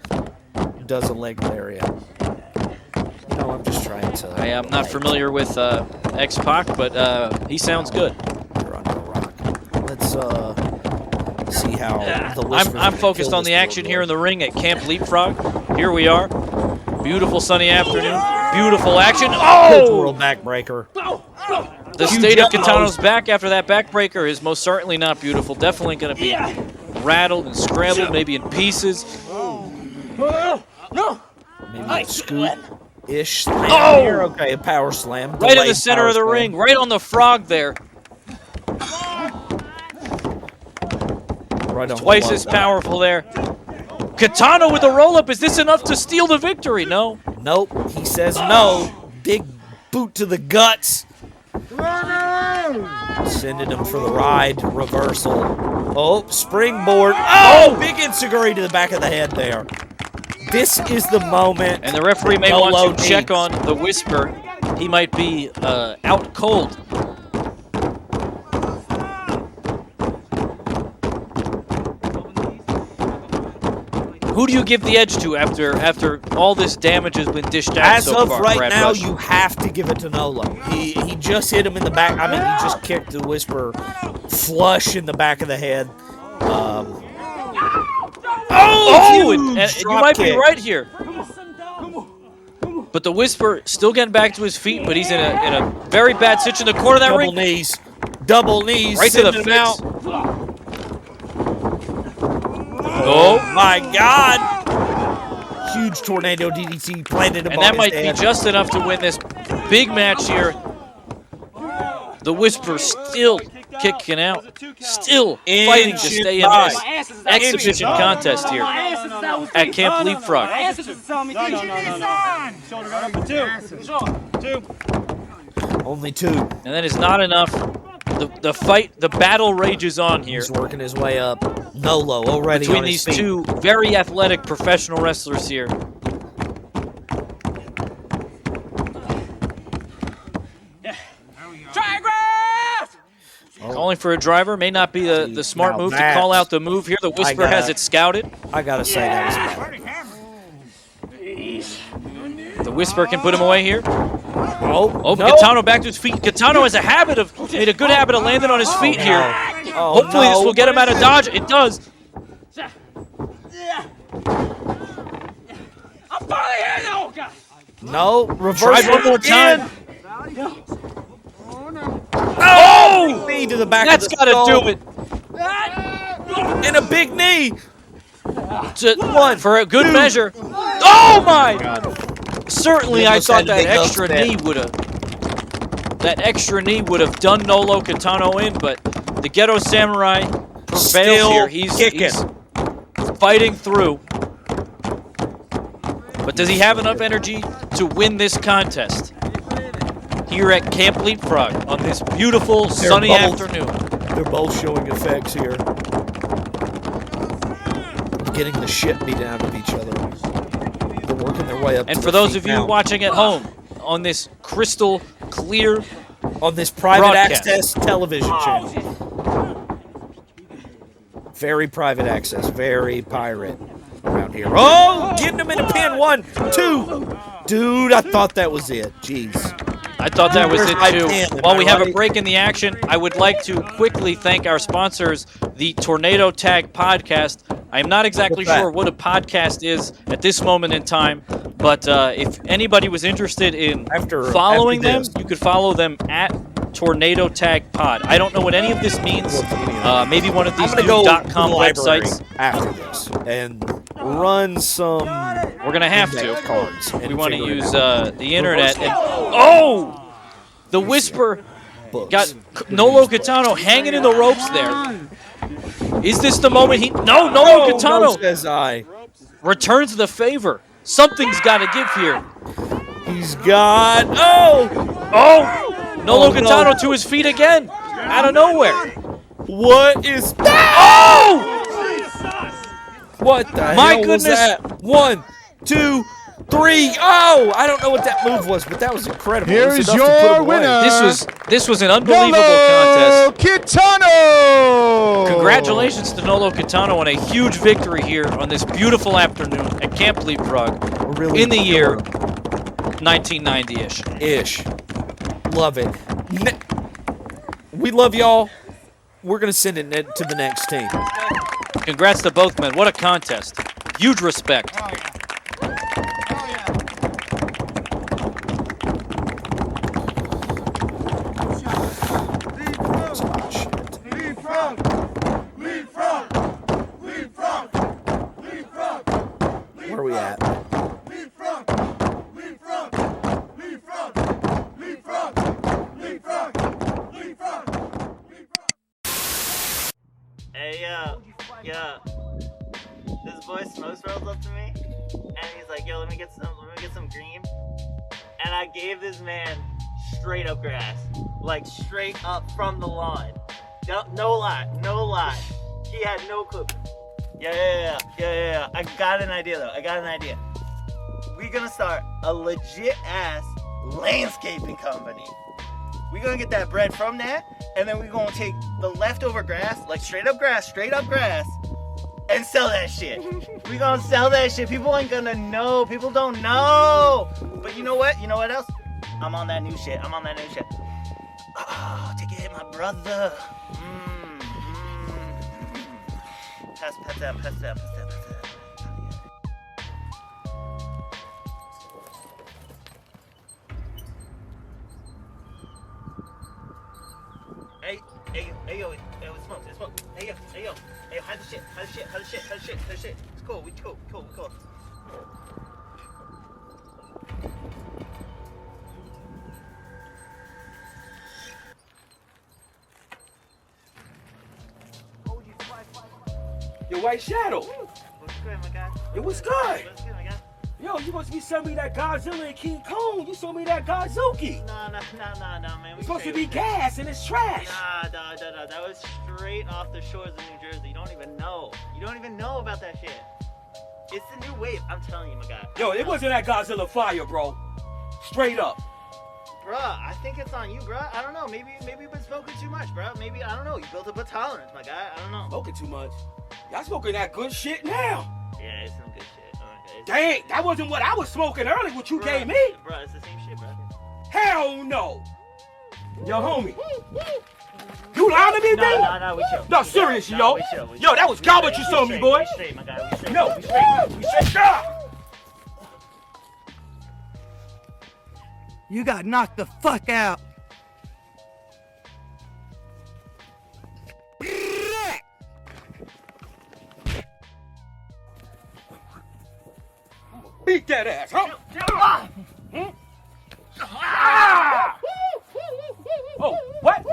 does a leg lariat. I'm just trying to... I am not familiar with X-Pac, but he sounds good. Let's see how the Whisper's I'm focused on the action here in the ring at Camp Leapfrog. Here we are. Beautiful sunny afternoon. Beautiful action. Oh! World backbreaker. The state of Kitano's back after that backbreaker is most certainly not beautiful. Definitely going to be rattled and scrambled, maybe in pieces. Maybe a scoop-ish slam here. Okay, a power slam. Right in the center of the ring, right on the frog there. Right on Twice as powerful there. Kitano with the roll-up. Is this enough to steal the victory? No. Nope. He says no. Big boot to the guts. Sending him for the ride. Reversal. Oh, springboard. Oh, big enziguri to the back of the head there. This is the moment. And the referee may want to check on the Whisper. He might be out cold. Who do you give the edge to after all this damage has been dished out so far? As of right Brad now, Rush? you have to give it to Nolo. He just hit him in the back. I mean, he just kicked the Whisper flush in the back of the head. And you might be right here. But the Whisper still getting back to his feet, but he's in a very bad situation in the corner of that ring. Double knees. Right to the face. Oh my God! Huge tornado DDT planted him And that might be just enough to win this big match here. The Whisper still kicking out, still fighting to stay in this exhibition contest here at Camp Leapfrog. Only 2. And that is not enough. The fight, the battle rages on here. He's working his way up. Nolo already between on his these feet. two very athletic professional wrestlers here. Calling for a driver may not be the smart Now move to that- call out the move here. The Whisper has it scouted. I gotta say that was bad. The Whisper can put him away here. Oh, but Kitano back to his feet. Kitano has made a good habit of landing on his feet here. Hopefully this will get him out of dodge. It does. No, reverse Try one more time. Oh! Knee to the back That's of the gotta skull. do it. And a big knee. One for a good measure. Oh my! Certainly, I thought that extra knee would have done Nolo Kitano in, but the Ghetto Samurai prevails here. He's fighting through. But does he have enough energy to win this contest here at Camp Leapfrog on this beautiful sunny afternoon? They're both showing effects here. Getting the shit beat out of each other. They're working their way up. And to for their those feet of you now. watching at home on this crystal clear on this private broadcast. access television channel. Very private access, very pirate around here. Oh, getting him in a pin. 1, 2. Dude, I thought that was it. Jeez. I thought that was Where's it my too. pin? Am While I we have a right? break in the action, I would like to quickly thank our sponsors, the Tornado Tag Podcast. I am not exactly What's that? sure what a podcast is at this moment in time, but if anybody was interested in following after them, this. you could follow them at Tornado Tag Pod. I don't know what any of this means. Maybe one of these I'm gonna new go to .com the library websites. after this and run some. We're gonna have index to. cards. We and want to figure it use out. the internet. And, oh! The Whisper got Nolo Kitano hanging in the ropes there. Is this the moment he... No, Nolo Kitano says I. returns the favor. Something's got to give here. He's got... Oh! Oh! Nolo Kitano no. to his feet again. Out of nowhere. What is that? Oh! What the My hell was goodness. that? 1, 2, 3. Oh! I don't know what that move was, but that was incredible. Here It was is enough to put your him away. winner. This was an unbelievable Nolo contest. Kitano! Congratulations to Nolo Kitano on a huge victory here on this beautiful afternoon at Camp Leapfrog in the year 1990-ish. Ish. Love it. We love y'all. We're going to send it to the next team. Congrats to both men. What a contest. Huge respect. Where are we at? Hey, yo, this boy Smokes rolls up to me, and he's like, yo, let me get some green. And I gave this man straight up grass, like straight up from the lawn. No lie. He had no clue. Yeah. I got an idea though. We're gonna start a legit ass landscaping company. We're gonna get that bread from that, and then we're gonna take the leftover grass, like straight up grass, and sell that shit. We're gonna sell that shit. People ain't gonna know. People don't know. But you know what? You know what else? I'm on that new shit. Oh, take a hit, my brother. Pass that. Hey, yo, it's smoke. Hey, yo, hide the shit. It's cool, we cool. Yo, White Shadow. What's good, my guy? Yo, what's good? What's good, my guy? Yo, you supposed to be sending me that Godzilla and King Kong. You sold me that Godzuki. No, man. It's supposed to be gas and it's trash. Nah. That was straight off the shores of New Jersey. You don't even know. You don't even know about that shit. It's the new wave. I'm telling you, my guy. Yo, it wasn't that Godzilla fire, bro. Straight up. Bruh, I think it's on you, bruh. I don't know. Maybe you've been smoking too much, bruh. Maybe, I don't know. You built up a tolerance, my guy. I don't know. Smoking too much? Y'all smoking that good shit now. Yeah, it's some good shit. Okay, Dang, that wasn't what I was smoking earlier, what you gave me. Bruh, it's the same shit, bruh. Hell no. Yo, homie. You lying to me, baby? No, we chill. No, seriously, yo. Yo, that was garbage you sold me, boy. We straight, my guy. We straight. No, we straight. You got knocked the fuck out. Beat that ass, huh? Oh, what?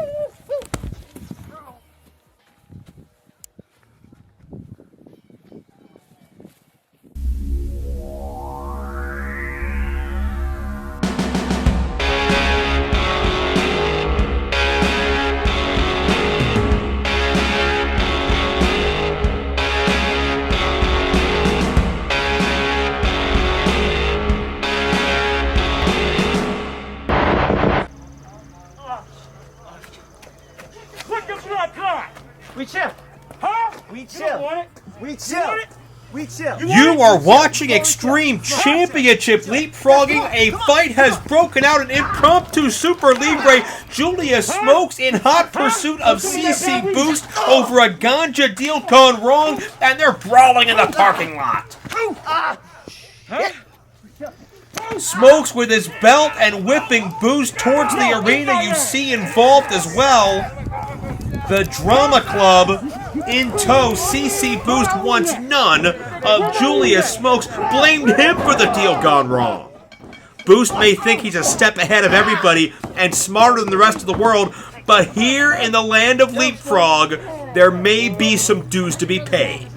We chill. Huh? We chill. We chill. We chill. You are watching Extreme Championship Leapfrogging. A fight has broken out in impromptu Super Libre. Julia Smokes in hot pursuit of CC Boost over a ganja deal gone wrong, and they're brawling in the parking lot. Smokes with his belt and whipping Boost towards the arena. You see involved as well the Drama Club in tow. CC Boost wants none of Julia Smokes. Blamed him for the deal gone wrong. Boost may think he's a step ahead of everybody and smarter than the rest of the world, but here in the land of Leapfrog, there may be some dues to be paid.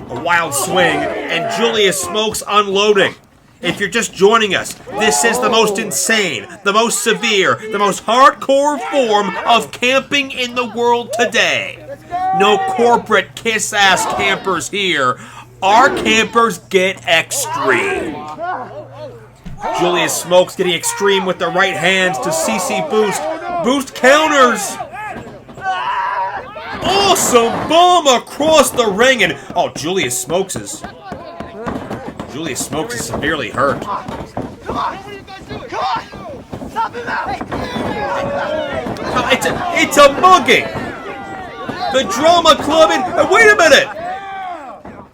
A wild swing, and Julia Smokes unloading. If you're just joining us, this is the most insane, the most severe, the most hardcore form of camping in the world today. No corporate kiss-ass campers here. Our campers get extreme. Julia Smokes getting extreme with the right hands to CC Boost. Boost counters. Awesome bomb across the ring, and Julia Smokes is severely hurt. Come on! Come on! Stop him out! It's a mugging. The Drama Club and wait a minute.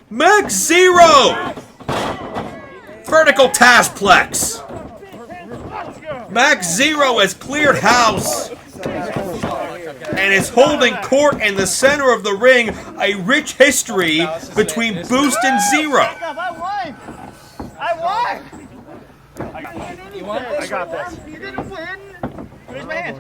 Max Zero. Vertical Taskplex. Max Zero has cleared house and is holding court in the center of the ring. A rich history between Boost and Zero. I won! You want this? I got this. You didn't win. Where's my hand?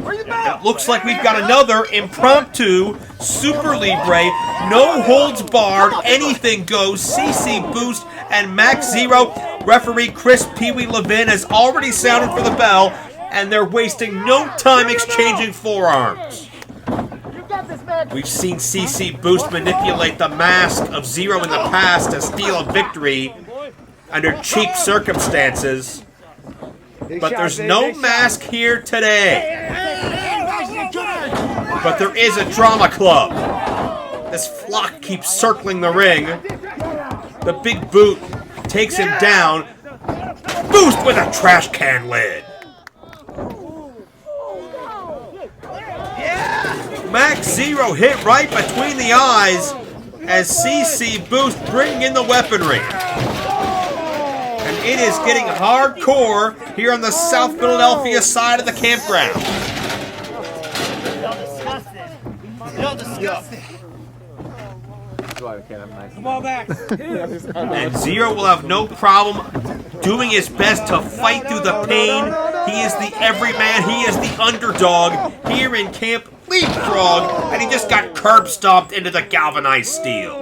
Where's the It looks like we've got another impromptu Super Libre, no holds barred, anything goes. CC Boost and Max Zero. Referee Chris Pee Wee Levin has already sounded for the bell, and they're wasting no time exchanging forearms. We've seen CC Boost manipulate the mask of Zero in the past to steal a victory under cheap circumstances. But there's no mask here today. But there is a Drama Club. This flock keeps circling the ring. The big boot takes him down. Boost with a trash can lid. Max Zero hit right between the eyes as CC Boost bringing in the weaponry. And it is getting hardcore here on the South Philadelphia side of the campground. Y'all disgusting. Come on back. And Zero will have no problem doing his best to fight through the pain. He is the everyman. He is the underdog here in Camp Leapfrog, and he just got curb stomped into the galvanized steel.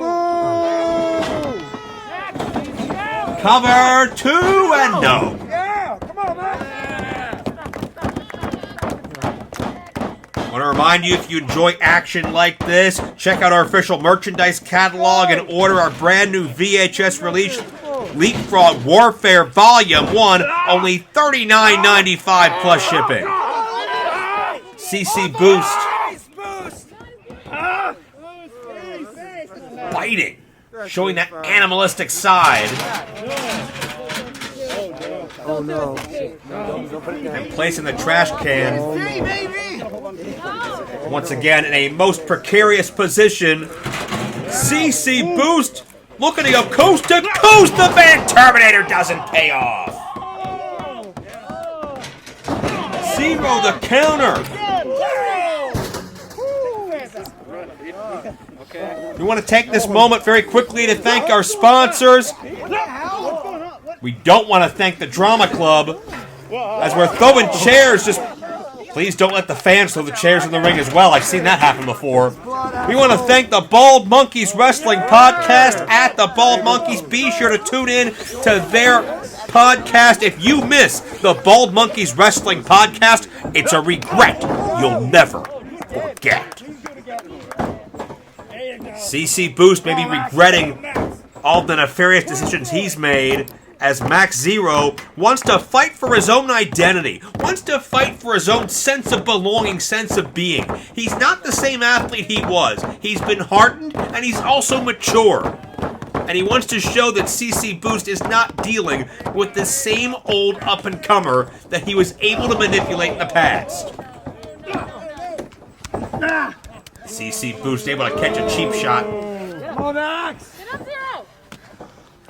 Cover 2 and no. I want to remind you, if you enjoy action like this, check out our official merchandise catalog and order our brand new VHS release Leapfrog Warfare Volume 1, only $39.95 plus shipping. CC Boost. Biting. Showing that animalistic side. Oh no. And placing the trash can. Once again, in a most precarious position. CC Boost looking to go coast to coast. The Van Terminator doesn't pay off. Zero the counter. We want to take this moment very quickly to thank our sponsors. We don't want to thank the Drama Club as we're throwing chairs. Just please don't let the fans throw the chairs in the ring as well. I've seen that happen before. We want to thank the Bald Monkeys Wrestling Podcast at the Bald Monkeys. Be sure to tune in to their podcast. If you miss the Bald Monkeys Wrestling Podcast, it's a regret you'll never forget. CC Boost may be regretting all the nefarious decisions he's made as Max Zero wants to fight for his own identity, wants to fight for his own sense of belonging, sense of being. He's not the same athlete he was. He's been hardened, and he's also mature. And he wants to show that CC Boost is not dealing with the same old up-and-comer that he was able to manipulate in the past. CC Boost able to catch a cheap shot.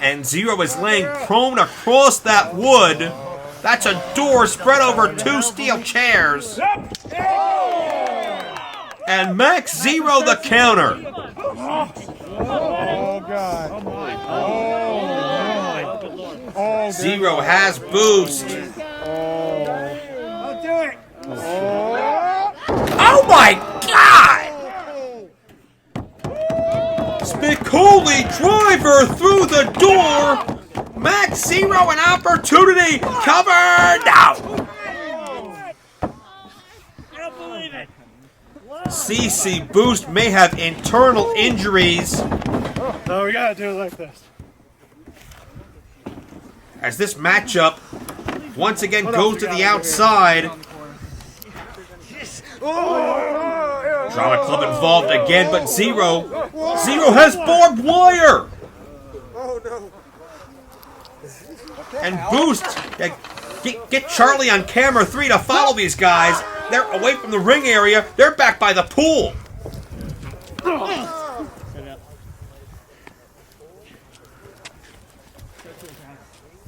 And Zero is laying prone across that wood. That's a door spread over 2 steel chairs. And Max Zero the counter. Oh, God. Oh, Zero has Boost. Don't do it. Oh, my God! Spicoli driver through the door. Max Zero an opportunity. Covered out. CC Boost may have internal injuries. No, we gotta do it like this. As this matchup once again goes to the outside. Drama Club involved again, but Zero has barbed wire. And Boost, get Charlie on camera 3 to follow these guys. They're away from the ring area. They're back by the pool.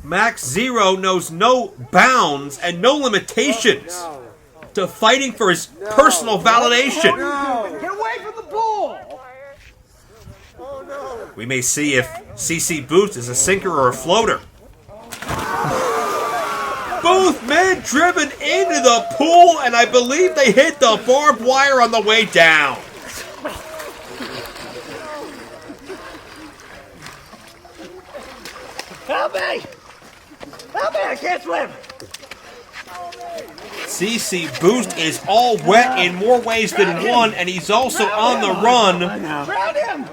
Max Zero knows no bounds and no limitations to fighting for his personal validation. Get away from the pool! We may see if CC Boost is a sinker or a floater. Both men driven into the pool, and I believe they hit the barbed wire on the way down. Help me! Help me! I can't swim! CC Boost is all wet in more ways than one, and he's also on the run. Ground him!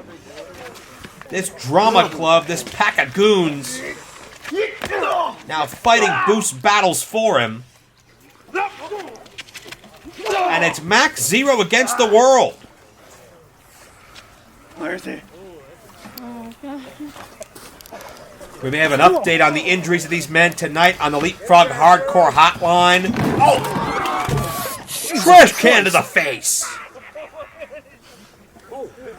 This Drama Club, this pack of goons, now fighting Boost battles for him. And it's Max Zero against the world. Where is he? We may have an update on the injuries of these men tonight on the Leapfrog Hardcore Hotline. Oh! Trash can to the face!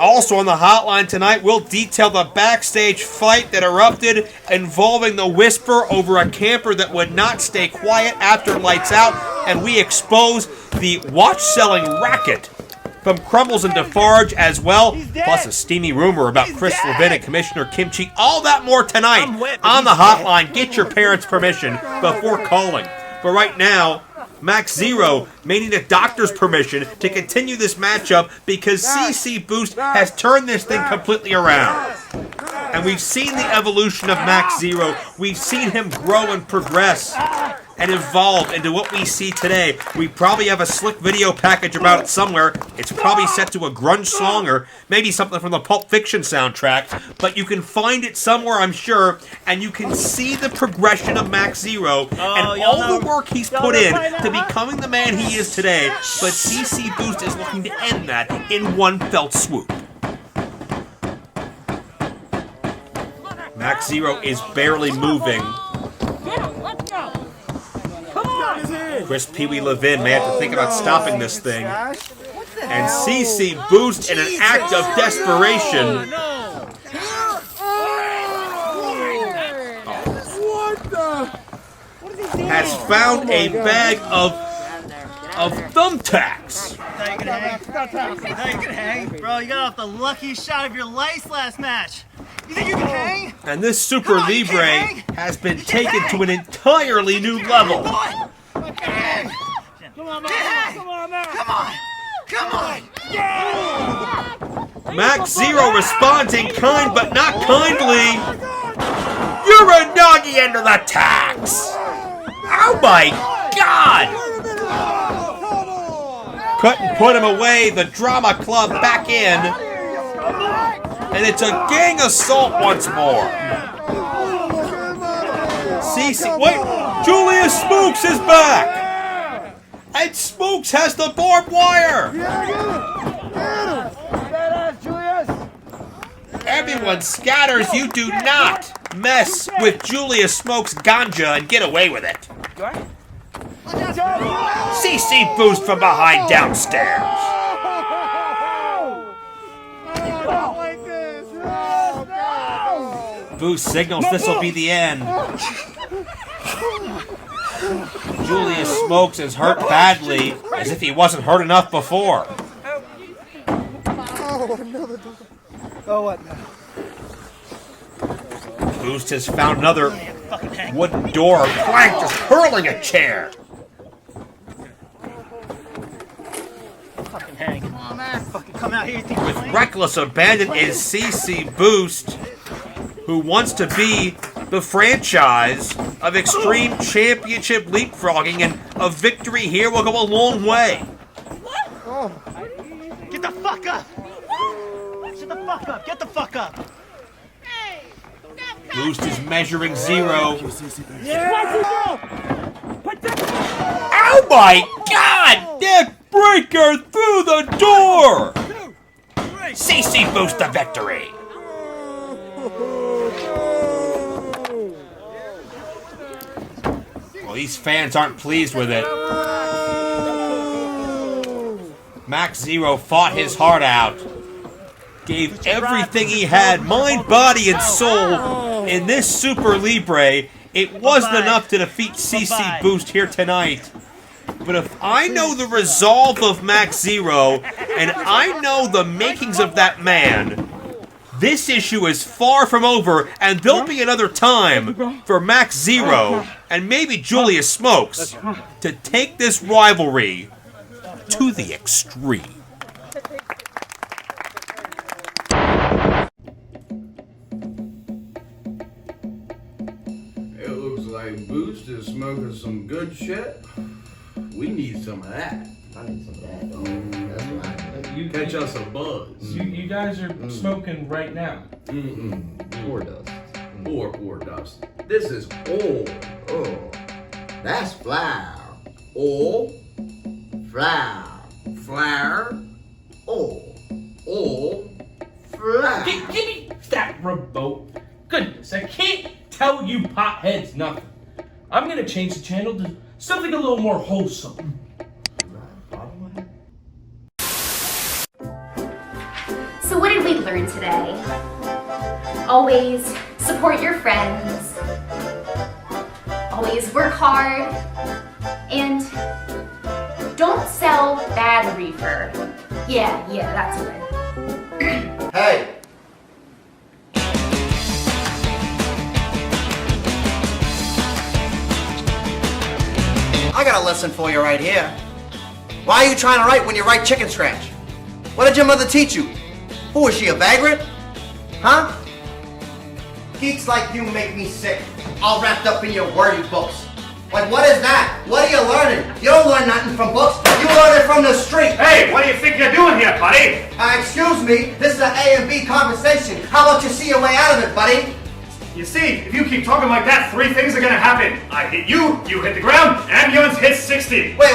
Also on the hotline tonight, we'll detail the backstage fight that erupted involving the Whisper over a camper that would not stay quiet after lights out, and we expose the watch-selling racket from Crumbles and Defarge as well, plus a steamy rumor about Chris Levin and Commissioner Kimchi. All that more tonight on the hotline. Get your parents' permission before calling. But right now, Max Zero may need a doctor's permission to continue this matchup because CC Boost has turned this thing completely around. And we've seen the evolution of Max Zero. We've seen him grow and progress. and evolved into what we see today. We probably have a slick video package about it somewhere. It's probably set to a grunge song or maybe something from the Pulp Fiction soundtrack, but you can find it somewhere, I'm sure, and you can see the progression of Max Zero and all the work he's put in to becoming the man he is today, but CC Boost is looking to end that in one fell swoop. Max Zero is barely moving. Chris Pee Wee Levin may have to think about stopping this thing. And CC Boost, in an act of desperation, has found a bag of thumbtacks. Thought you could hang? Bro, you got off the luckiest shot of your life last match. You think you can hang? And this Super Libre has been taken to an entirely new level. Come on, man. Come on. Max Zero responds in kind but not kindly. Uranagi into the tax. Oh my God! Couldn't put him away. The Drama Club back in. And it's a gang assault once more. CC, wait, Julius Spooks is back! And Spooks has the barbed wire! Everyone scatters, you do not mess with Julius Smoke's ganja and get away with it. CC Boost from behind downstairs. Boost signals this will be the end. Julius Smokes is hurt badly, as if he wasn't hurt enough before. Oh, what now? Boost has found another wooden door, Plank just hurling a chair. Fucking hang. Come on, man. Fucking come out here. With reckless abandon is CC Boost, who wants to be the franchise of Extreme Championship Leapfrogging, and a victory here will go a long way. Get the fuck up. Shut the fuck up. Get the fuck up. Boost is measuring Zero. Oh my God! Neck breaker through the door! CC Boost the victory! Well, these fans aren't pleased with it. Max Zero fought his heart out. Gave everything he had, mind, body, and soul, in this Super Libre. It wasn't enough to defeat CC Boost here tonight. But if I know the resolve of Max Zero, and I know the makings of that man, this issue is far from over, and there'll be another time for Max Zero, and maybe Julius Smokes, to take this rivalry to the extreme. It looks like Boost is smoking some good shit. We need some of that. I need some of that, dog. That's right. You catch us a buzz. You guys are smoking right now. Poor dust. Poor dust. This is all. Oh, that's flour. All. Flour. Flour. All. Flour. Give me that remote. Goodness, I can't tell you potheads nothing. I'm gonna change the channel to something a little more wholesome. So what did we learn today? Always support your friends. Always work hard. And don't sell bad reefer. Yeah, that's good. Hey! I got a lesson for you right here. Why are you trying to write when you write chicken scratch? What did your mother teach you? Who is she, a vagrant? Huh? Geeks like you make me sick, all wrapped up in your wordy books. Like, what is that? What are you learning? You don't learn nothing from books. You learn it from the street. Hey, what do you think you're doing here, buddy? Excuse me, this is an A and B conversation. How about you see your way out of it, buddy? You see, if you keep talking like that, three things are gonna happen. I hit you, you hit the ground, ambulance hits 60. Wait.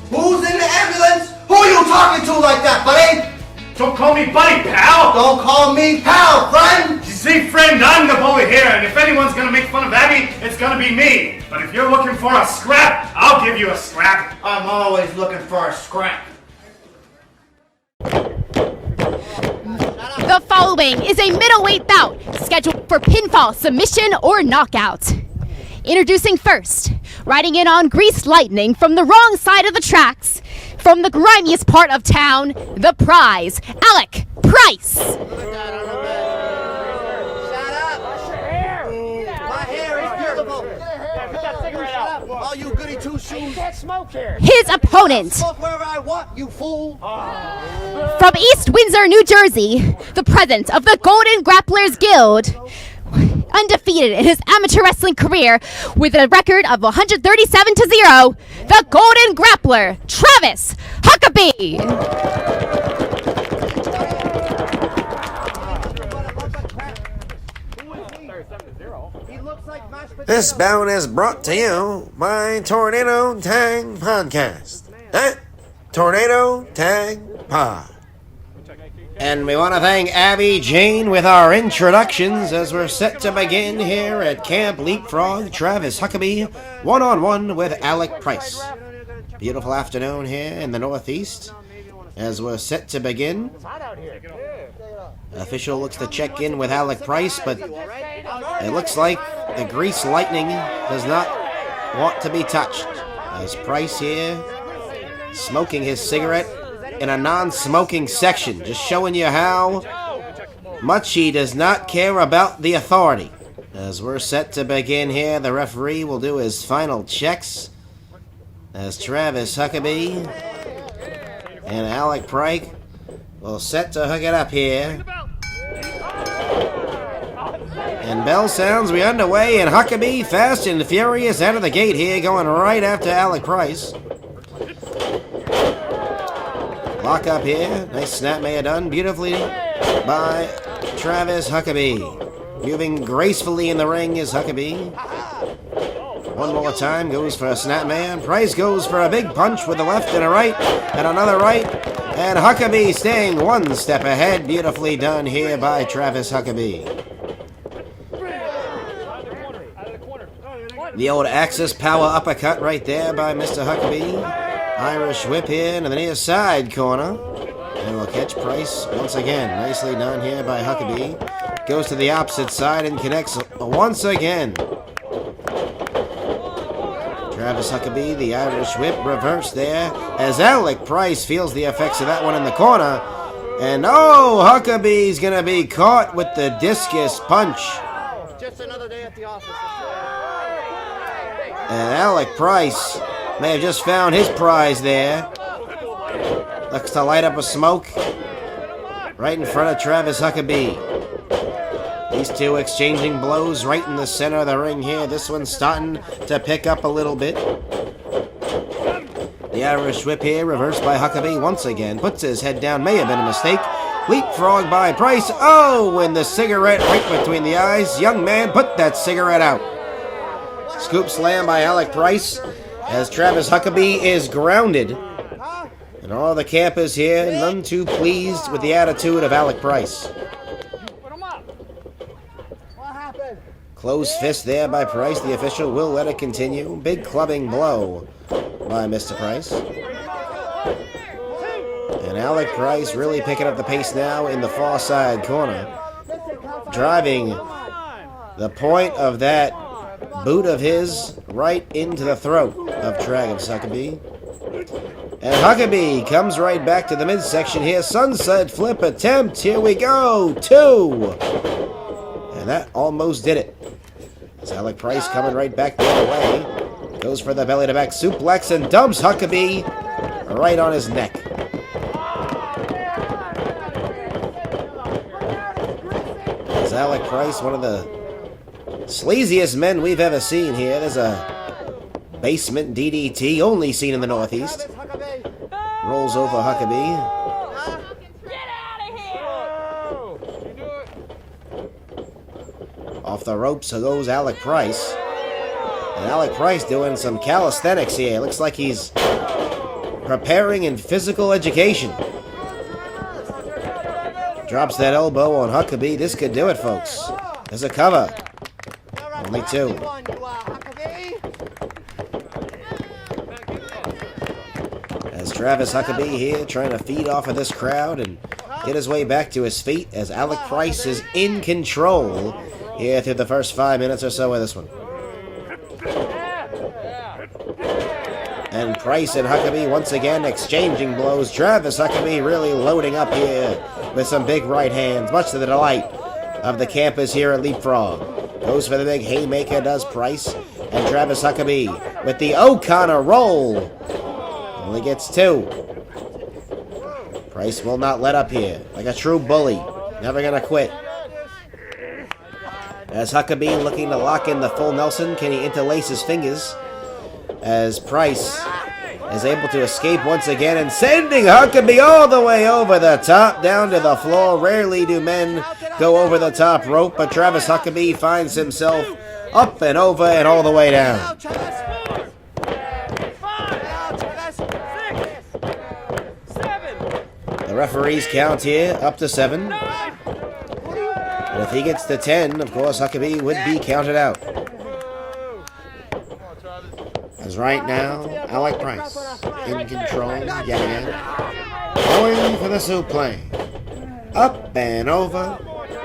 Who's in the ambulance? Who are you talking to like that, buddy? Don't call me buddy, pal. Don't call me pal, friend. You see, friend, I'm the bully here, and if anyone's gonna make fun of Abby, it's gonna be me. But if you're looking for a scrap, I'll give you a scrap. I'm always looking for a scrap. The following is a middleweight bout scheduled for pinfall, submission, or knockout. Introducing first, riding in on greased lightning from the wrong side of the tracks, from the grimiest part of town, the prize, Alec Price. All you goody two-shoes. Can't smoke here. His opponent. Smoke wherever I want, you fool. From East Windsor, New Jersey, the president of the Golden Grapplers Guild, undefeated in his amateur wrestling career with a record of 137-0, the Golden Grappler, Travis Huckabee. This bout is brought to you by Tornado Tag Podcast. Tornado Tag Pod. And we want to thank Abby Jane with our introductions as we're set to begin here at Camp Leapfrog. Travis Huckabee, one-on-one with Alec Price. Beautiful afternoon here in the Northeast as we're set to begin. Official looks to check in with Alec Price, but it looks like the grease lightning does not want to be touched. As Price here smoking his cigarette in a non-smoking section, just showing you how much he does not care about the authority. As we're set to begin here, the referee will do his final checks as Travis Huckabee and Alec Price will set to hook it up here. And bell sounds, we're underway, and Huckabee fast and furious out of the gate here, going right after Alec Price. Lock up here. Nice snap may have done beautifully by Travis Huckabee. Moving gracefully in the ring is Huckabee. One more time, goes for a snap man. Price goes for a big punch with a left and a right, and another right. And Huckabee staying one step ahead. Beautifully done here by Travis Huckabee. The old Axis power uppercut right there by Mr. Huckabee. Irish whip here into the near side corner. And we'll catch Price once again. Nicely done here by Huckabee. Goes to the opposite side and connects once again. Travis Huckabee, the Irish whip reverse there. As Alec Price feels the effects of that one in the corner. And oh, Huckabee's going to be caught with the discus punch. Just another day at the office. And Alec Price may have just found his prize there. Looks to light up a smoke right in front of Travis Huckabee. These two exchanging blows right in the center of the ring here. This one's starting to pick up a little bit. The Irish whip here, reversed by Huckabee once again. Puts his head down, may have been a mistake. Leapfrog by Price. Oh, and the cigarette right between the eyes. Young man, put that cigarette out. Scoop slam by Alec Price as Travis Huckabee is grounded. And all the campers here, none too pleased with the attitude of Alec Price. Closed fist there by Price. The official will let it continue. Big clubbing blow by Mr. Price. And Alec Price really picking up the pace now in the far side corner. Driving the point of that boot of his right into the throat of Travis Huckabee. And Huckabee comes right back to the midsection here. Sunset flip attempt. Here we go. 2. And that almost did it. As Alec Price coming right back the other way. Goes for the belly to back suplex and dumps Huckabee right on his neck. As Alec Price, one of the Sleaziest men we've ever seen here. There's a basement DDT, only seen in the Northeast. Rolls over Huckabee. Off the ropes goes Alec Price. And Alec Price doing some calisthenics here. Looks like he's preparing in physical education. Drops that elbow on Huckabee. This could do it, folks. There's a cover. Only two. As Travis Huckabee here trying to feed off of this crowd and get his way back to his feet as Alec Price is in control here through the first 5 minutes or so of this one. And Price and Huckabee once again exchanging blows. Travis Huckabee really loading up here with some big right hands, much to the delight of the campus here at Leapfrog. Goes for the big haymaker, does Price. And Travis Huckabee with the O'Connor roll. Only gets two. Price will not let up here. Like a true bully. Never gonna quit. As Huckabee looking to lock in the full Nelson, can he interlace his fingers? As Price is able to escape once again and sending Huckabee all the way over the top, down to the floor. Rarely do men go over the top rope, but Travis Huckabee finds himself up and over and all the way down. The referees count here up to 7. And if he gets to 10, of course, Huckabee would be counted out. As right now, Alec Price in control yet again. Going for the suplex. Up and over.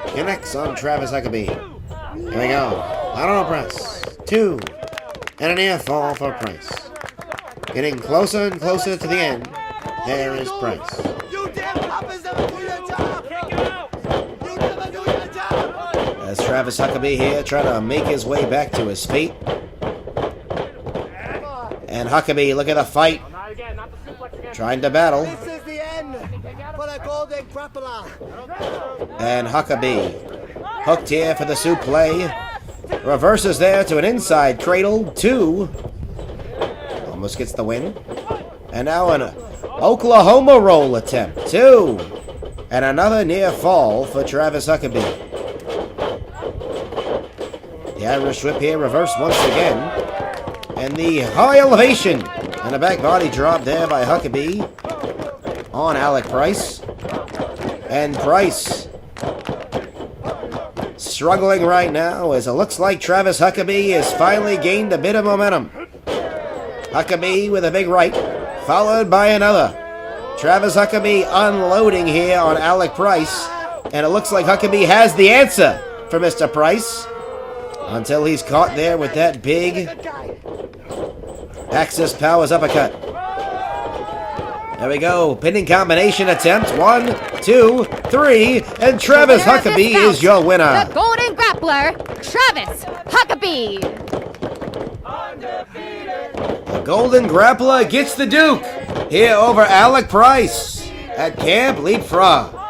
Connects on Travis Huckabee. Here we go. Lateral press. 2. And a near fall for Price. Getting closer and closer to the end. There is Price. As Travis Huckabee here trying to make his way back to his feet. And Huckabee, look at the fight. Trying to battle. And Huckabee hooked here for the suplex. Reverses there to an inside cradle. 2. Almost gets the win. And now an Oklahoma roll attempt. 2. And another near fall for Travis Huckabee. The Irish whip here reversed once again. And the high elevation. And a back body drop there by Huckabee on Alec Price. And Price struggling right now as it looks like Travis Huckabee has finally gained a bit of momentum. Huckabee with a big right, followed by another. Travis Huckabee unloading here on Alec Price. And it looks like Huckabee has the answer for Mr. Price. Until he's caught there with that big Axis Powers uppercut. There we go. Pinning combination attempt. 1, 2, 3. And Travis Huckabee is your winner. The Golden Grappler, Travis Huckabee. The Golden Grappler gets the Duke here over Alec Price at Camp Leapfrog.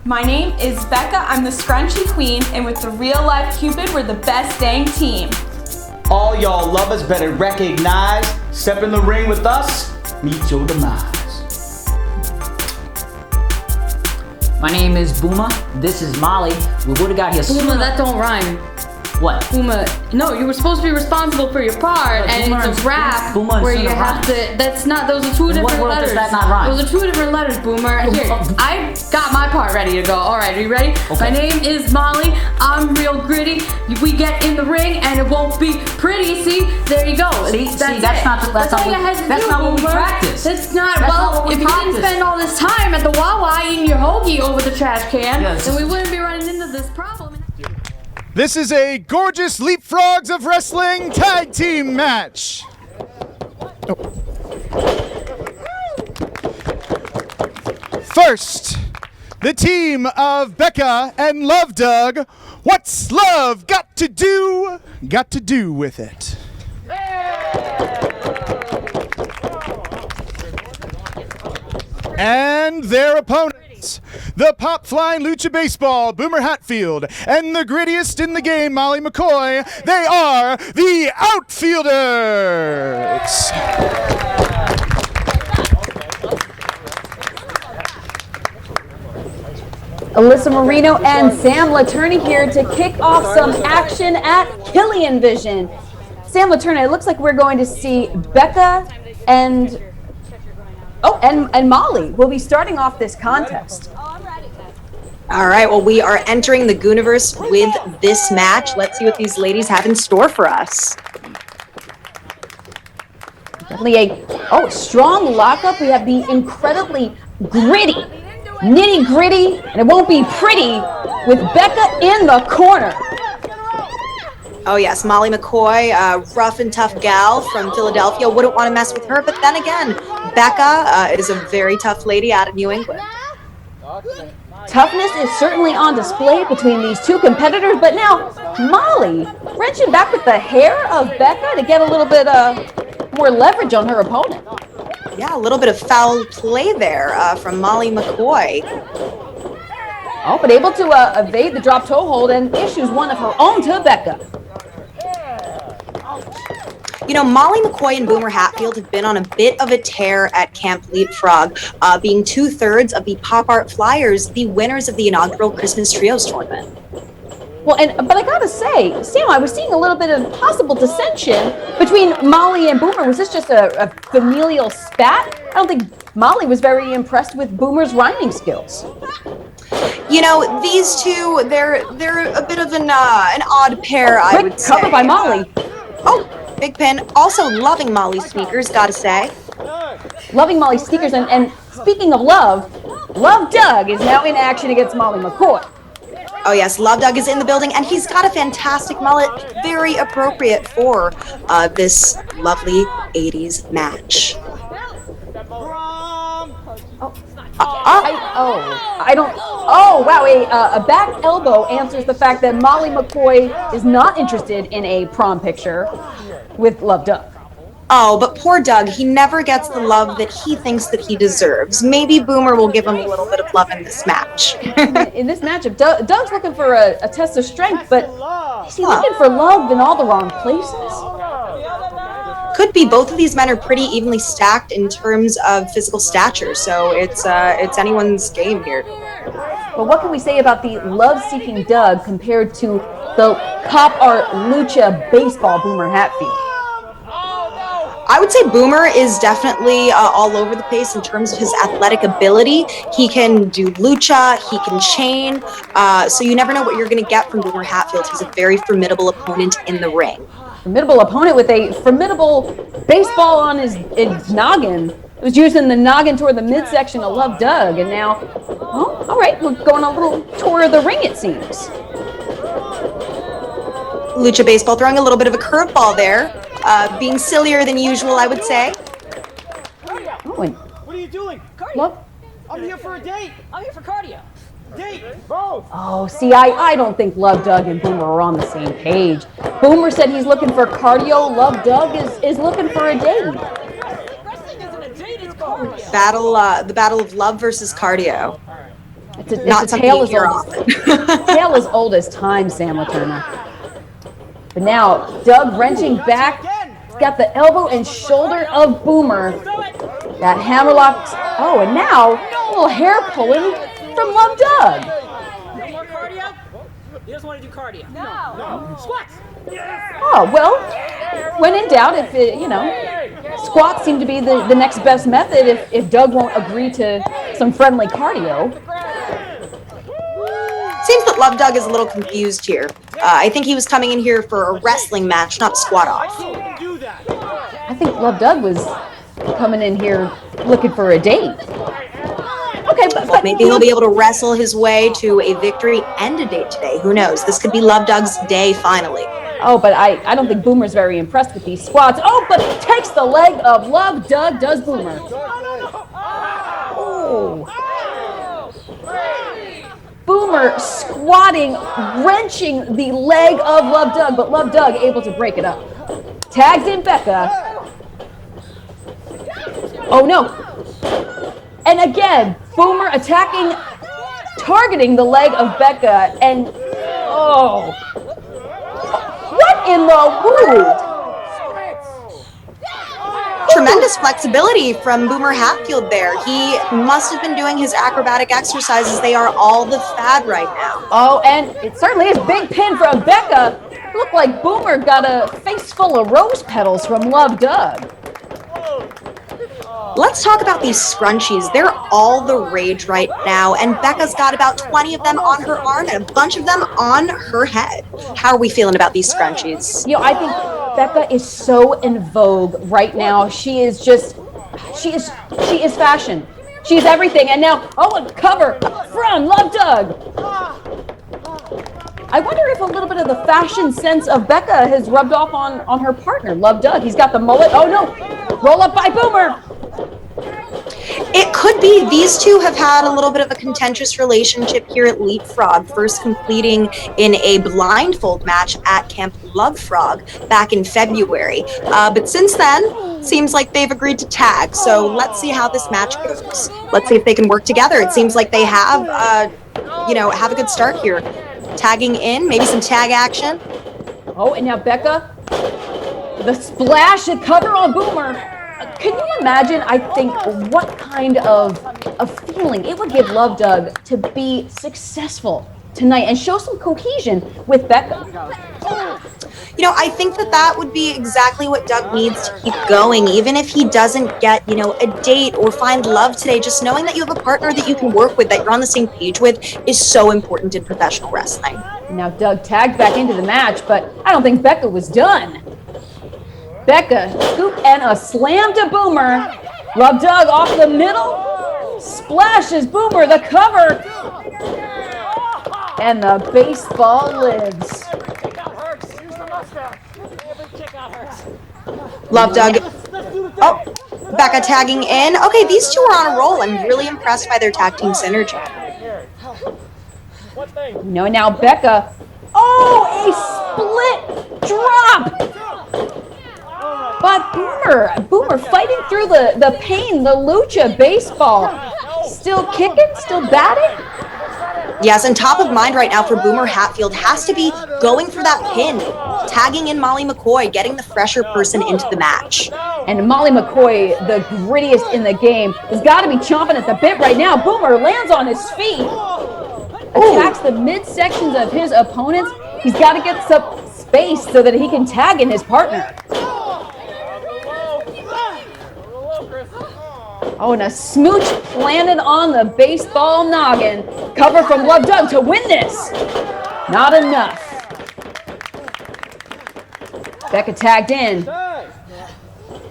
My name is Becca, I'm the Scrunchy Queen, and with the Real Life Cupid, we're the best dang team. All y'all lovers better recognize, step in the ring with us, meet your demise. My name is Booma, this is Molly. We would've got here Booma, that don't rhyme. What? Booma, no, you were supposed to be responsible for your part, and it's a rap where you have to, that's not, those are two different letters. Does that not rhyme? Those are two different letters, Boomer. Here, I got my part ready to go. Alright, are you ready? Okay. My name is Molly, I'm real gritty. We get in the ring and it won't be pretty, see? There you go. That's not what we practice. That's not, well, if you didn't spend all this time at the Wawa eating your hoagie over the trash can, then we wouldn't be running into this problem. This is a gorgeous Leapfrogs of Wrestling tag team match. First, the team of Becca and Love Doug. What's love got to do with it? And their opponents, the pop-flying lucha baseball, Boomer Hatfield, and the grittiest in the game, Molly McCoy, they are the Outfielders! Alyssa Marino and Sam Latourneau here to kick off some action at KillianVision. Sam Latourneau, it looks like we're going to see Becca and Molly will be starting off this contest. All right, well, we are entering the Gooniverse with this match. Let's see what these ladies have in store for us. Definitely a strong lockup. We have the incredibly gritty, nitty-gritty, and it won't be pretty, with Becca in the corner. Oh yes, Molly McCoy, rough and tough gal from Philadelphia. Wouldn't want to mess with her, but then again, Becca is a very tough lady out of New England. Toughness is certainly on display between these two competitors, but now Molly wrenching back with the hair of Becca to get a little bit more leverage on her opponent. Yeah, a little bit of foul play there from Molly McCoy. Oh, but able to evade the drop toe hold and issues one of her own to Becca. You know, Molly McCoy and Boomer Hatfield have been on a bit of a tear at Camp Leapfrog, being 2/3 of the Pop Art Flyers, the winners of the inaugural Christmas Trios tournament. Well, but I gotta say, Sam, I was seeing a little bit of possible dissension between Molly and Boomer. Was this just a familial spat? I don't think Molly was very impressed with Boomer's rhyming skills. You know, these two, they're a bit of an odd pair, I would say. Cover by Molly. Big pin. Also loving Molly's sneakers, gotta say. Loving Molly's sneakers, and speaking of Love Doug is now in action against Molly McCoy. Oh yes, Love Doug is in the building, and he's got a fantastic mullet, very appropriate for this lovely 80s match. A back elbow answers the fact that Molly McCoy is not interested in a prom picture with Love Doug. Oh, but poor Doug, he never gets the love that he thinks that he deserves. Maybe Boomer will give him a little bit of love in this match. In this matchup, Doug's looking for a test of strength, but is he looking for love in all the wrong places? Could be. Both of these men are pretty evenly stacked in terms of physical stature, so it's anyone's game here. But what can we say about the love-seeking Doug compared to the pop art lucha baseball Boomer Hatfield? I would say Boomer is definitely all over the place in terms of his athletic ability. He can do lucha, he can chain, so you never know what you're going to get from Boomer Hatfield. He's a very formidable opponent in the ring. Formidable opponent with a formidable baseball on his noggin. It was using the noggin toward the midsection of Love Doug, and now, all right, we're going on a little tour of the ring, it seems. Lucha baseball throwing a little bit of a curveball there, being sillier than usual, I would say. What are you doing? Cardio. What? I'm here for a date. I'm here for cardio. Date. Both. Oh, see, I don't think Love Doug and Boomer are on the same page. Boomer said he's looking for cardio. Love Doug is looking for a date. Wrestling isn't a date, it's cardio. The battle of love versus cardio. It's a tale as old as time, Sam Latourneau. But now, Doug wrenching back. He's got the elbow and shoulder of Boomer. That hammerlock. Oh, and now, a little hair pulling from Love Doug. No more cardio? He doesn't want to do cardio. No. Squats. Oh, well, when in doubt, if squats seem to be the next best method if Doug won't agree to some friendly cardio. Seems that Love Doug is a little confused here. I think he was coming in here for a wrestling match, not a squat off. I think Love Doug was coming in here looking for a date. Okay, but maybe he'll be able to wrestle his way to a victory and a date today. Who knows? This could be Love Doug's day finally. Oh, but I don't think Boomer's very impressed with these squats. Oh, but he takes the leg of Love Doug, does Boomer. Oh. Boomer squatting, wrenching the leg of Love Doug, but Love Doug able to break it up. Tags in Becca. Oh, no. And again, Boomer attacking, targeting the leg of Becca, and oh, what in the world? Tremendous flexibility from Boomer Hatfield there. He must have been doing his acrobatic exercises. They are all the fad right now. Oh, and it certainly is big pin from Becca. Looked like Boomer got a face full of rose petals from Love Doug. Let's talk about these scrunchies. They're all the rage right now, and Becca's got about 20 of them on her arm and a bunch of them on her head. How are we feeling about these scrunchies? You know, I think Becca is so in vogue right now. She is fashion. She's everything. And now, a cover from Love Doug. I wonder if a little bit of the fashion sense of Becca has rubbed off on her partner, Love Doug. He's got the mullet. Oh no, roll up by Boomer. It could be these two have had a little bit of a contentious relationship here at Leapfrog, first completing in a blindfold match at Camp Leapfrog back in February. But since then, seems like they've agreed to tag. So let's see how this match goes. Let's see if they can work together. It seems like they have a good start here. Tagging in, maybe some tag action. Oh, and now Becca, the splash and cover on Boomer. Can you imagine, I think, what kind of a feeling it would give Love Doug to be successful tonight and show some cohesion with Becca? You know, I think that would be exactly what Doug needs to keep going. Even if he doesn't get, a date or find love today, just knowing that you have a partner that you can work with, that you're on the same page with, is so important in professional wrestling. Now Doug tagged back into the match, but I don't think Becca was done. Becca, scoop and a slam to Boomer. Love Doug off the middle. Splashes Boomer, the cover. And the baseball lives. Love Doug. Oh, Becca tagging in. Okay, these two are on a roll. I'm really impressed by their tag team synergy. Now Becca. Oh, a split drop. But Boomer fighting through the pain, the lucha baseball. Still kicking, still batting. Yes, and top of mind right now for Boomer Hatfield has to be going for that pin, tagging in Molly McCoy, getting the fresher person into the match. And Molly McCoy, the grittiest in the game, has got to be chomping at the bit right now. Boomer lands on his feet, attacks the midsections of his opponents. He's got to get some space so that he can tag in his partner. Oh, and a smooch planted on the baseball noggin. Cover from Love Doug to win this. Not enough. Becca tagged in.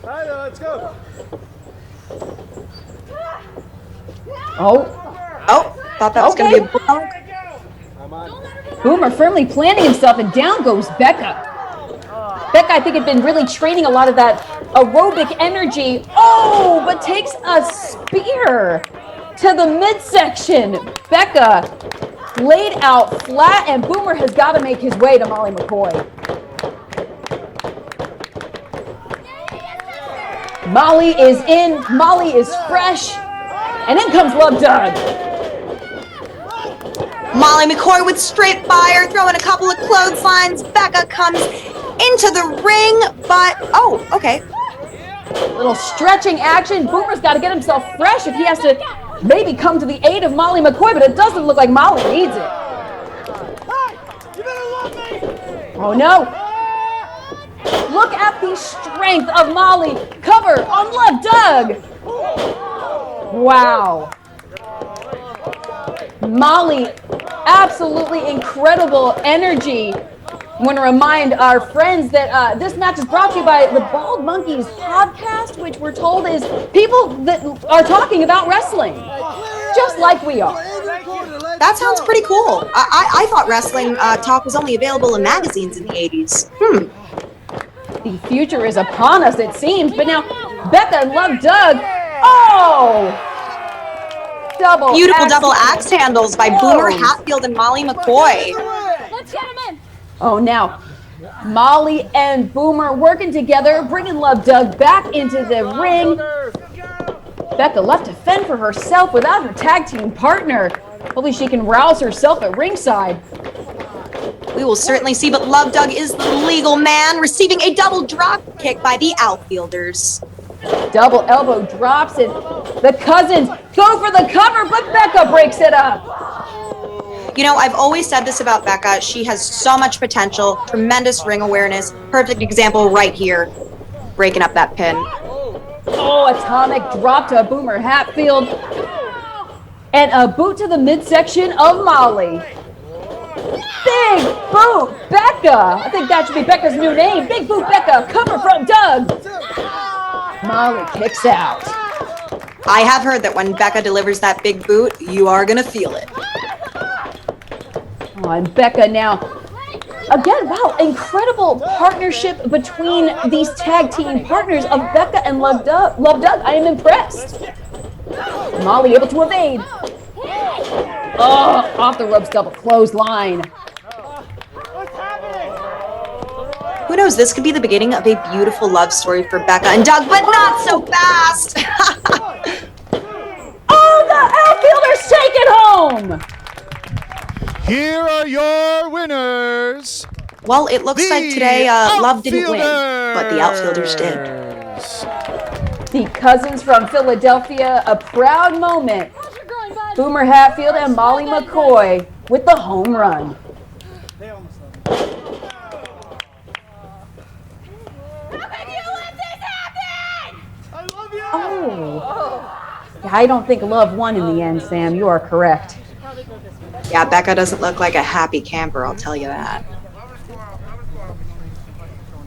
Let's go. Oh, thought that was going to be a blow. Boomer firmly planting himself, and down goes Becca. Becca, I think, had been really training a lot of that aerobic energy. Oh, but takes a spear to the midsection. Becca laid out flat, and Boomer has got to make his way to Molly McCoy. Molly is in. Molly is fresh. And in comes Love Doug. Molly McCoy with straight fire, throwing a couple of clotheslines. Becca comes into the ring, but, okay. Little stretching action. Boomer's got to get himself fresh if he has to maybe come to the aid of Molly McCoy, but it doesn't look like Molly needs it. Oh no. Look at the strength of Molly. Cover on Love Doug. Wow. Molly, absolutely incredible energy. I want to remind our friends that this match is brought to you by the Bald Monkeys podcast, which we're told is people that are talking about wrestling, just like we are. That sounds pretty cool. I thought wrestling talk was only available in magazines in the 80s. The future is upon us, it seems, but now Becca and Love Doug, Beautiful double axe handles by Boomer Hatfield and Molly McCoy. Let's get him in. Oh, now Molly and Boomer working together, bringing Love Doug back into the ring. Becca left to fend for herself without her tag team partner. Hopefully she can rouse herself at ringside. We will certainly see, but Love Dog is the legal man, receiving a double drop kick by the outfielders. Double elbow drops and the cousins go for the cover, but Becca breaks it up. You know, I've always said this about Becca. She has so much potential, tremendous ring awareness. Perfect example right here, breaking up that pin. Oh, atomic drop to Boomer Hatfield. And a boot to the midsection of Molly. Big boot, Becca. I think that should be Becca's new name. Big boot, Becca. Cover from Doug. Molly kicks out. I have heard that when Becca delivers that big boot, you are gonna feel it. Oh, and Becca now. Again, wow, incredible partnership between these tag team partners of Becca and Love Doug. I am impressed. Molly able to evade. Oh, off the ropes double clothesline. Who knows, this could be the beginning of a beautiful love story for Becca and Doug, but not so fast. Oh, the outfielders take it home. Here are your winners. Well, it looks like today Love didn't win, but the outfielders did. The cousins from Philadelphia, a proud moment. Boomer Hatfield and Molly McCoy with the home run. Oh. Yeah, I don't think Love won in the end, Sam. You are correct. Yeah, Becca doesn't look like a happy camper, I'll tell you that.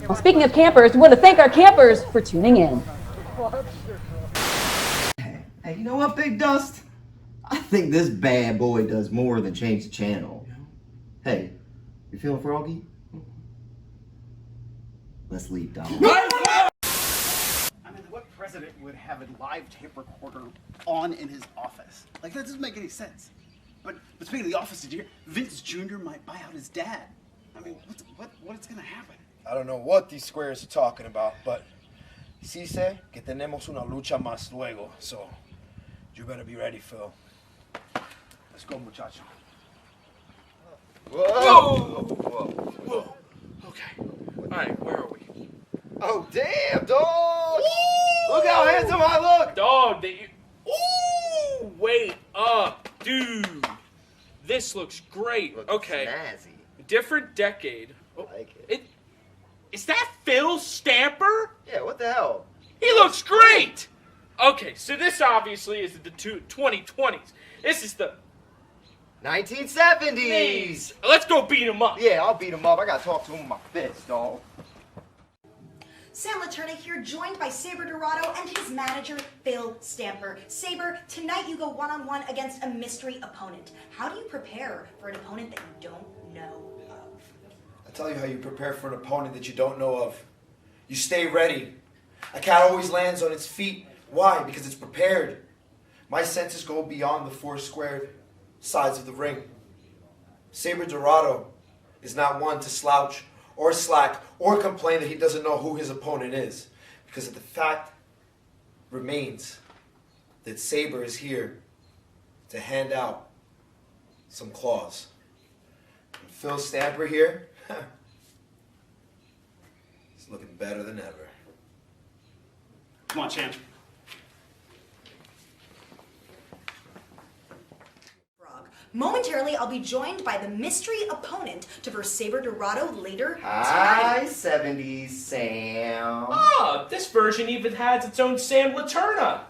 Well, speaking of campers, we want to thank our campers for tuning in. Hey, you know what, Big Dust? I think this bad boy does more than change the channel. Hey, you feeling froggy? Let's leap, dog. I mean, what president would have a live tape recorder on in his office? Like, that doesn't make any sense. But speaking of the office, did you hear Vince Jr. might buy out his dad? I mean, what's gonna happen? I don't know what these squares are talking about, but sí sé que tenemos una lucha más luego, so you better be ready, Phil. Let's go, muchacho. Whoa! Whoa. Okay. Alright, where are we? Oh, damn, dog! Look how handsome I look! Dog, Ooh! Wait up, dude! This looks great. Okay. Snazzy. Different decade. I like it. Is that Phil Stamper? Yeah, what the hell? He looks great! Okay, so this obviously is the 2020s. This is the 1970s! Let's go beat him up. Yeah, I'll beat him up. I gotta talk to him with my fist, dog. Sam Laterna here, joined by Sabor Dorado and his manager, Phil Stamper. Sabor, tonight you go one-on-one against a mystery opponent. How do you prepare for an opponent that you don't know of? I'll tell you how you prepare for an opponent that you don't know of. You stay ready. A cat always lands on its feet. Why? Because it's prepared. My senses go beyond the four squared sides of the ring. Sabor Dorado is not one to slouch or slack or complain that he doesn't know who his opponent is. Because the fact remains that Sabor is here to hand out some claws. And Phil Stamper here, he's looking better than ever. Come on, champ. Momentarily, I'll be joined by the mystery opponent to verse Sabor Dorado later Hi, tonight. 70s Sam. Oh, this version even has its own Sam Laterna.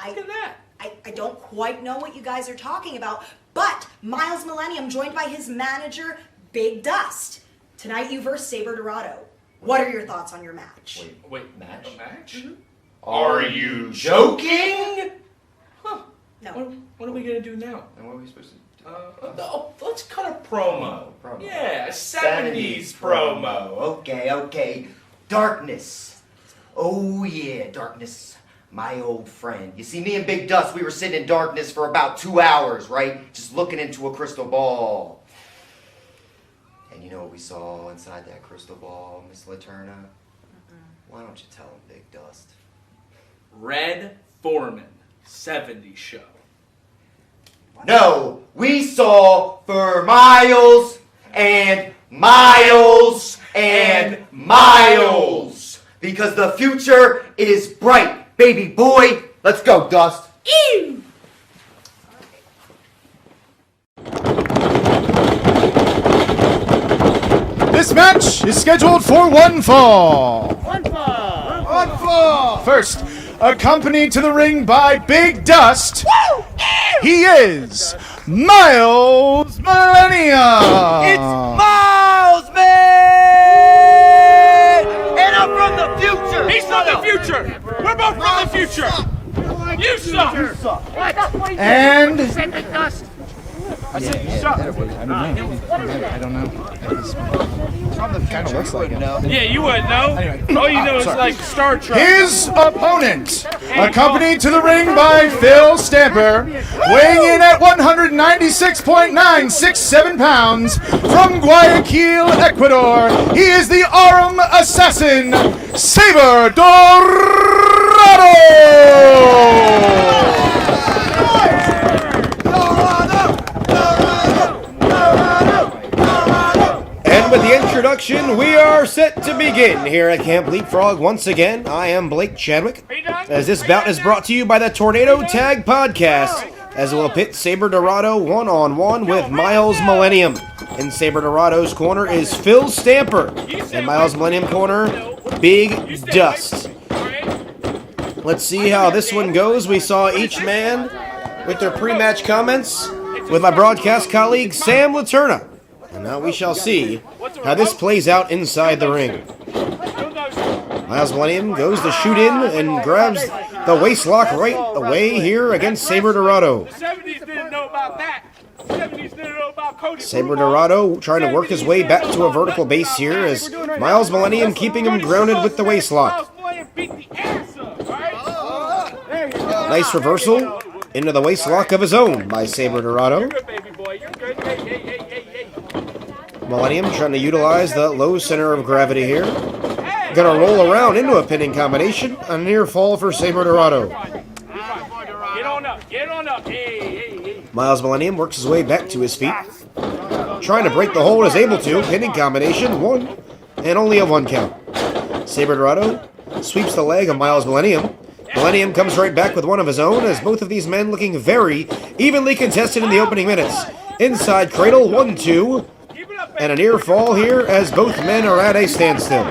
Look at that. I don't quite know what you guys are talking about, but Myles Millennium joined by his manager, Big Dust. Tonight you verse Sabor Dorado. What are your thoughts on your match? Wait, match? A match? Mm-hmm. Are you joking? No. What are we gonna do now? And what are we supposed to do? Let's cut a promo. Yeah, a 70s promo. Okay. Darkness. Oh yeah, Darkness. My old friend. You see, me and Big Dust, we were sitting in darkness for about 2 hours, right? Just looking into a crystal ball. And you know what we saw inside that crystal ball, Miss Laterna? Why don't you tell him, Big Dust? Red Foreman 70 show. No, we saw for Myles and Myles and Myles. Because the future is bright, baby boy. Let's go, Dust. Ew! This match is scheduled for one fall. One fall. One fall. First, accompanied to the ring by Big Dust, he is Myles Millennium. It's Myles, man! And I'm from the future! He's from the future! We're both from the future! You suck! What? And Dust. I said you suck. I don't know. Kind of looks like it. Yeah, you wouldn't know. Anyway. All you know is like Star Trek. His opponent, accompanied to the ring by Phil Stamper, weighing in at 196.967 pounds, from Guayaquil, Ecuador, he is the Arm Assassin, Sabor Dorado! And with the introduction, we are set to begin here at Camp Leapfrog. Once again, I am Blake Chadwick, as this bout is brought to you by the Tornado Tag Podcast, as it will pit Sabor Dorado one-on-one with Myles Millennium. In Sabor Dorado's corner is Phil Stamper, and Myles Millennium corner, Big Dust. Let's see how this one goes. We saw each man with their pre-match comments with my broadcast colleague, Sam Laterna. And now we shall see how this plays out inside the ring. Myles Millennium goes to shoot in and grabs the waist lock right away here against Sabor Dorado. Sabor Dorado trying to work his way back to a vertical base here as Myles Millennium keeping him grounded with the waist lock. Nice reversal into the waist lock of his own by Sabor Dorado. Millennium trying to utilize the low center of gravity here. Gonna roll around into a pinning combination. A near fall for Sabor Dorado. Myles Millennium works his way back to his feet. Trying to break the hold is able to. Pinning combination, one, and only a one count. Sabor Dorado sweeps the leg of Myles Millennium. Millennium comes right back with one of his own, as both of these men looking very evenly contested in the opening minutes. Inside cradle, 1-2. And a near fall here as both men are at a standstill.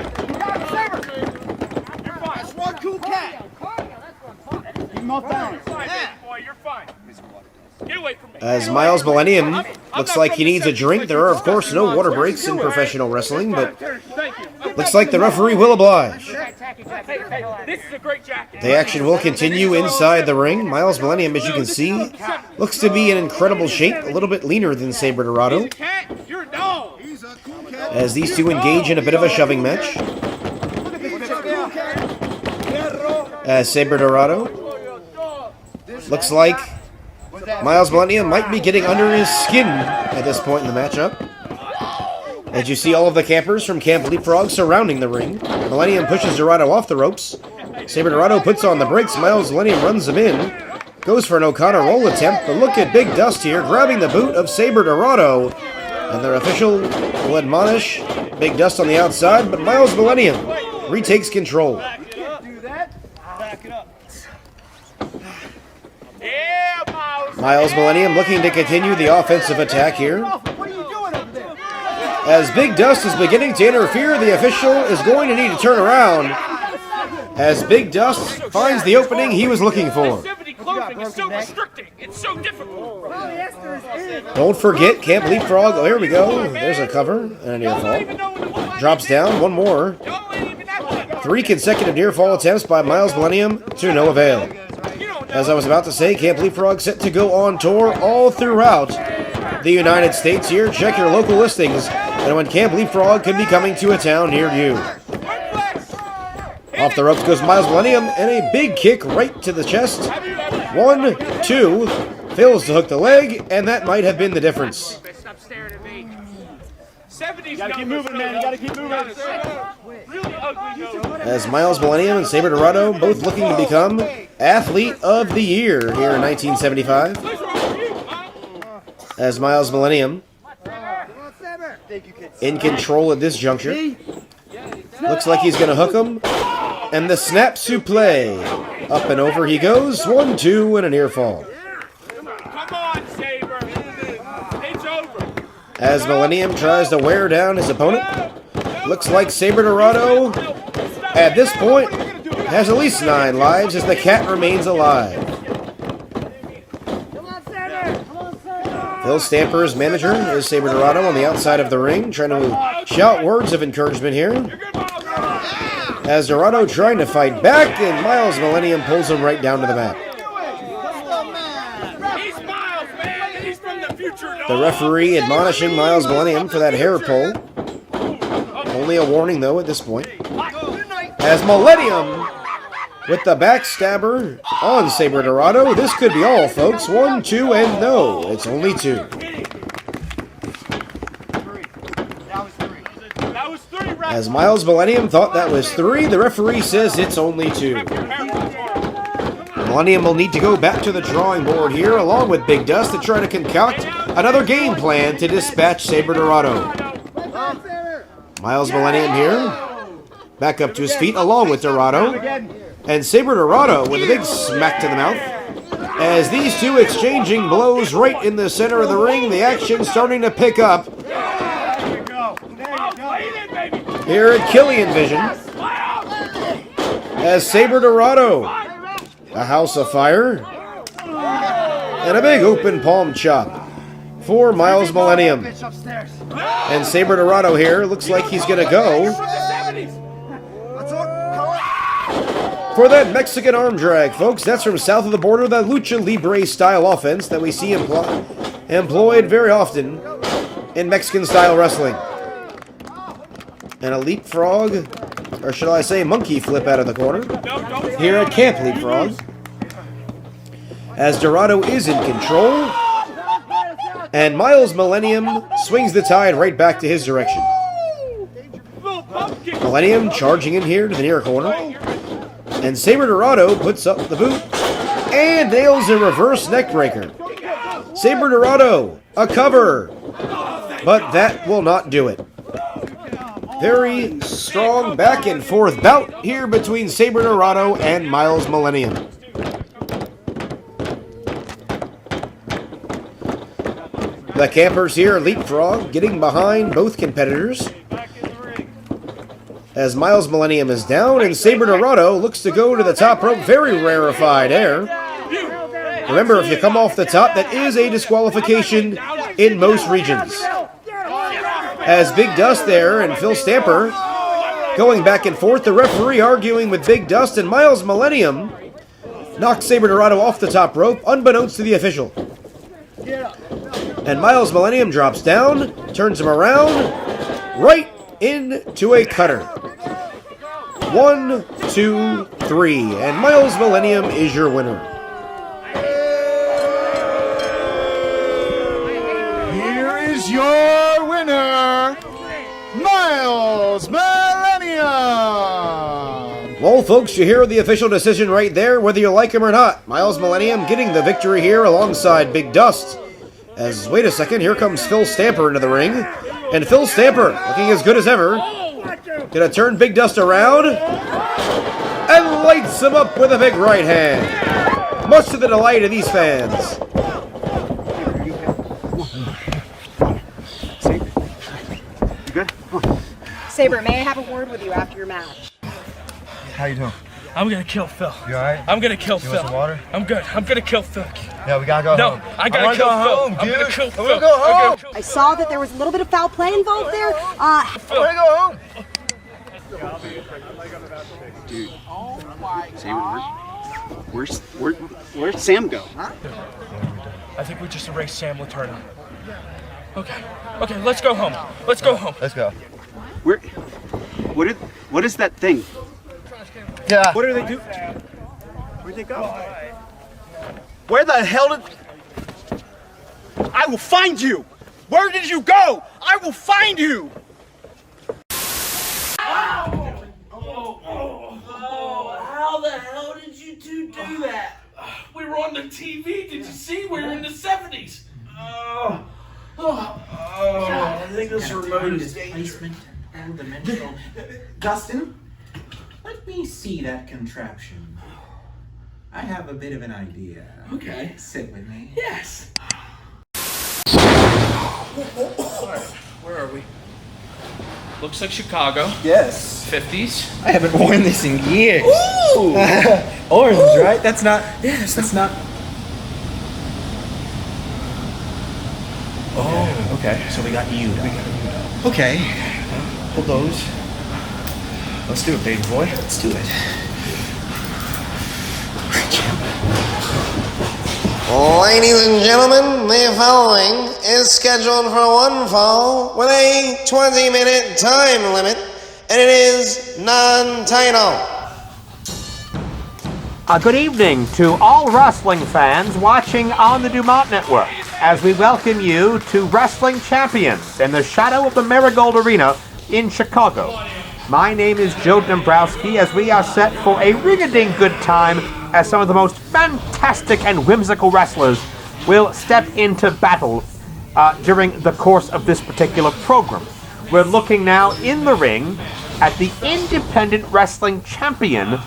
As Myles Millennium looks like he needs a drink. There are, of course, no water breaks in professional wrestling, but looks like the referee will oblige. The action will continue inside the ring. Myles Millennium, as you can see, looks to be in incredible shape, a little bit leaner than Sabor Dorado, as these two engage in a bit of a shoving match. As Sabor Dorado looks like Myles Millennium might be getting under his skin at this point in the matchup. As you see all of the campers from Camp Leapfrog surrounding the ring. Millennium pushes Dorado off the ropes. Sabor Dorado puts on the brakes. Myles Millennium runs him in. Goes for an O'Connor roll attempt, but look at Big Dust here grabbing the boot of Sabor Dorado. And their official will admonish Big Dust on the outside, but Myles Millennium retakes control. Myles Millennium looking to continue the offensive attack here. As Big Dust is beginning to interfere, the official is going to need to turn around as Big Dust finds the opening he was looking for. Don't forget, Camp Leapfrog. Oh, here we go. There's a cover and a near fall. Drops down. One more. 3 consecutive near fall attempts by Myles Millennium to no avail. As I was about to say, Camp Leapfrog set to go on tour all throughout the United States here. Check your local listings and when Camp Leapfrog could be coming to a town near you. Off the ropes goes Myles Millennium and a big kick right to the chest. 1, 2, fails to hook the leg, and that might have been the difference. You gotta keep moving, man. You gotta keep moving. Really ugly. As Myles Millennium and Sabor Dorado both looking to become Athlete of the Year here in 1975. As Myles Millennium in control at this juncture. Looks like he's going to hook him. And the snap suplex. Up and over he goes. 1-2 and a near fall. Come on, Sabor. It's over. As Millennium tries to wear down his opponent. Looks like Sabor Dorado, at this point, has at least 9 lives as the cat remains alive. Phil Stamper's manager is Sabor Dorado on the outside of the ring, trying to shout words of encouragement here. As Dorado trying to fight back, and Myles Millennium pulls him right down to the mat. The referee admonishing Myles Millennium for that hair pull. Only a warning, though, at this point. As Millennium with the backstabber on Sabor Dorado. This could be all, folks. 1, 2, and no, it's only 2. As Myles Millennium thought that was 3, the referee says it's only 2. Millennium will need to go back to the drawing board here, along with Big Dust, to try to concoct another game plan to dispatch Sabor Dorado. Myles Millennium here, back up to his feet, along with Dorado. And Sabor Dorado with a big smack to the mouth. As these two exchanging blows right in the center of the ring, the action starting to pick up here at KillianVision. As Sabor Dorado, a house of fire, and a big open palm chop for Myles Millennium. And Sabor Dorado here looks like he's going to go for that Mexican arm drag, folks. That's from south of the border, the Lucha Libre style offense that we see employed very often in Mexican style wrestling. And a leapfrog, or should I say monkey flip out of the corner here at Camp Leapfrog. As Dorado is in control, and Myles Millennium swings the tide right back to his direction. Millennium charging in here to the near corner. And Sabor Dorado puts up the boot and nails a reverse neckbreaker. Sabor Dorado, a cover, but that will not do it. Very strong back and forth bout here between Sabor Dorado and Myles Millennium. The campers here, Leapfrog, getting behind both competitors. As Myles Millennium is down, and Sabor Dorado looks to go to the top rope. Very rarefied air. Remember, if you come off the top, that is a disqualification in most regions. As Big Dust there and Phil Stamper going back and forth, the referee arguing with Big Dust, and Myles Millennium knocks Sabor Dorado off the top rope, unbeknownst to the official. And Myles Millennium drops down, turns him around, right into a cutter. 1, 2, 3, and Myles Millennium is your winner. Here is your winner, Myles Millennium. Well, folks, you hear the official decision right there, whether you like him or not. Myles Millennium getting the victory here alongside Big Dust. As, wait a second, here comes Phil Stamper into the ring. And Phil Stamper, looking as good as ever, gonna turn Big Dust around and lights him up with a big right hand. Much to the delight of these fans. You good? Sabor, may I have a word with you after your match? How you doing? I'm gonna kill Phil. You alright? I'm gonna kill You Phil. want some water? I'm good. I'm gonna kill Phil. Yeah, we gotta go home. No, I gotta kill go Phil. home, I'm dude. gonna kill Phil. I wanna go home. I saw that there was a little bit of foul play involved there. I wanna go home. Dude. Sabor, where'd Sam go? I think we just erased Sam Laterna. Okay, let's go home. Let's go home. Let's go. What is that thing? Yeah. What do they do? Where'd they go? Where the hell did... I will find you! Where did you go? I will find you! How the hell did you two do that? We were on the TV. Did you see? We were in the 70s. I think this remote is Displacement and dimensional. Dustin, let me see that contraption. I have a bit of an idea. Okay. Sit with me. Yes. Where are we? Looks like Chicago. Yes. 50s. I haven't worn this in years. Ooh! Orange, right? That's not. Yes, that's not. Oh, okay. So we got Yuta. Okay. Pull those. Let's do it, baby boy. Let's do it. Ladies and gentlemen, the following is scheduled for one fall with a 20-minute time limit, and it is non-title. Good evening to all wrestling fans watching on the Dumont Network as we welcome you to Wrestling Champions in the shadow of the Marigold Arena in Chicago. My name is Joe Dombrowski as we are set for a ring-a-ding good time as some of the most fantastic and whimsical wrestlers will step into battle during the course of this particular program. We're looking now in the ring at the independent wrestling champion,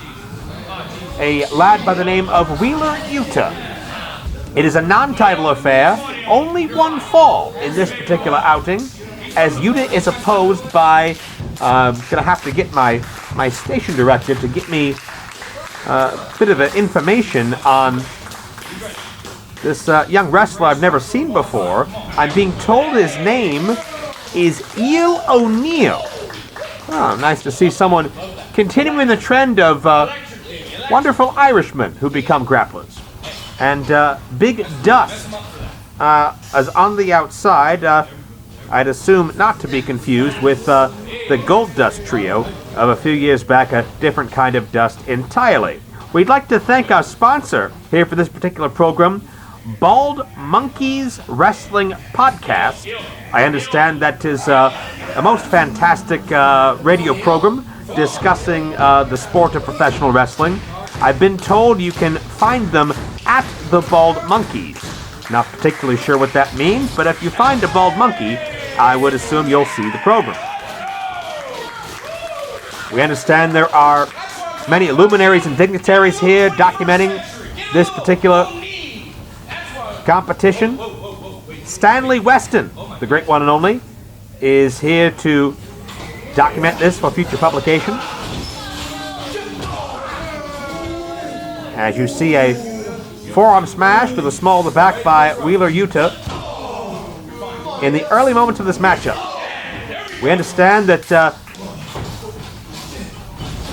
a lad by the name of Wheeler Yuta. It is a non-title affair, only one fall in this particular outing, as Yuta is opposed by, gonna have to get my station director to get me a bit of information on this young wrestler I've never seen before. I'm being told his name is Eel O'Neill. Oh, nice to see someone continuing the trend of wonderful Irishmen who become grapplers. And Big Dust is on the outside. I'd assume not to be confused with the Gold Dust Trio of a few years back, a different kind of dust entirely. We'd like to thank our sponsor here for this particular program, Bald Monkeys Wrestling Podcast. I understand that is a most fantastic radio program discussing the sport of professional wrestling. I've been told you can find them at the Bald Monkeys. Not particularly sure what that means, but if you find a bald monkey, I would assume you'll see the program. We understand there are many luminaries and dignitaries here documenting this particular competition. Stanley Weston, the great one and only, is here to document this for future publication. As you see, a forearm smash to the small of the back by Wheeler Yuta in the early moments of this matchup. We understand that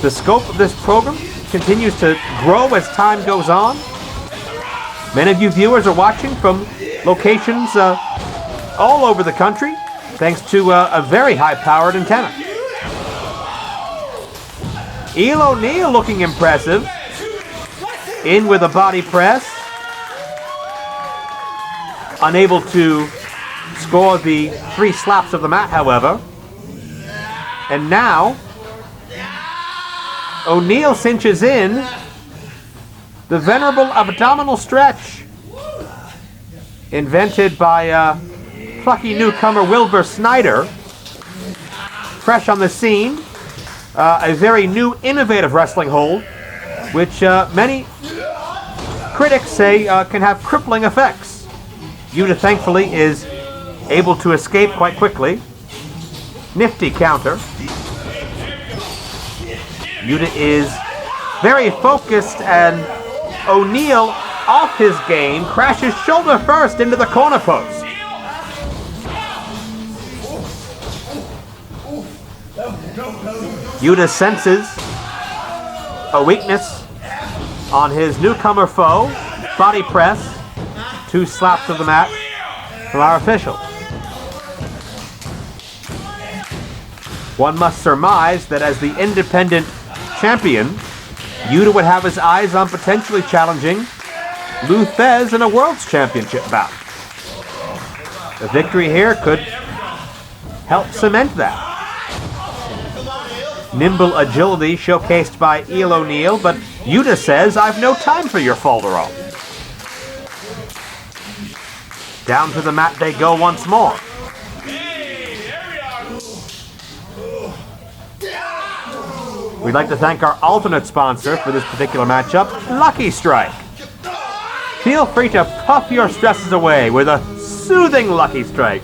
the scope of this program continues to grow as time goes on. Many of you viewers are watching from locations all over the country, thanks to a very high-powered antenna. Eel O'Neill looking impressive. In with a body press. Unable to score the 3 slaps of the mat, however. And now, O'Neill cinches in the venerable abdominal stretch invented by plucky newcomer Wilbur Snyder. Fresh on the scene, a very new, innovative wrestling hold, which many critics say can have crippling effects. Yuta, thankfully, is able to escape quite quickly. Nifty counter. Yuta is very focused, and O'Neill, off his game, crashes shoulder first into the corner post. Yuta senses a weakness on his newcomer foe. Body press. 2 slaps of the mat from our official. One must surmise that as the independent champion, Yuta would have his eyes on potentially challenging Lou Thez in a World's Championship bout. The victory here could help cement that. Nimble agility showcased by Eel O'Neill, but Yuta says, I've no time for your folderol. Down to the mat they go once more. We'd like to thank our alternate sponsor for this particular matchup, Lucky Strike. Feel free to puff your stresses away with a soothing Lucky Strike.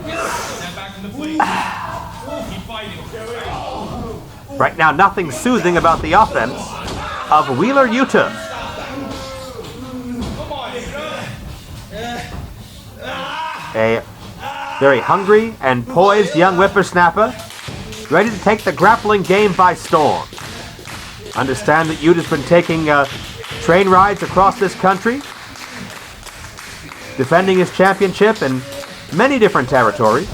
Right now, nothing soothing about the offense of Wheeler Yuta. A very hungry and poised young whippersnapper, ready to take the grappling game by storm. Understand that Yuta's been taking train rides across this country, defending his championship in many different territories.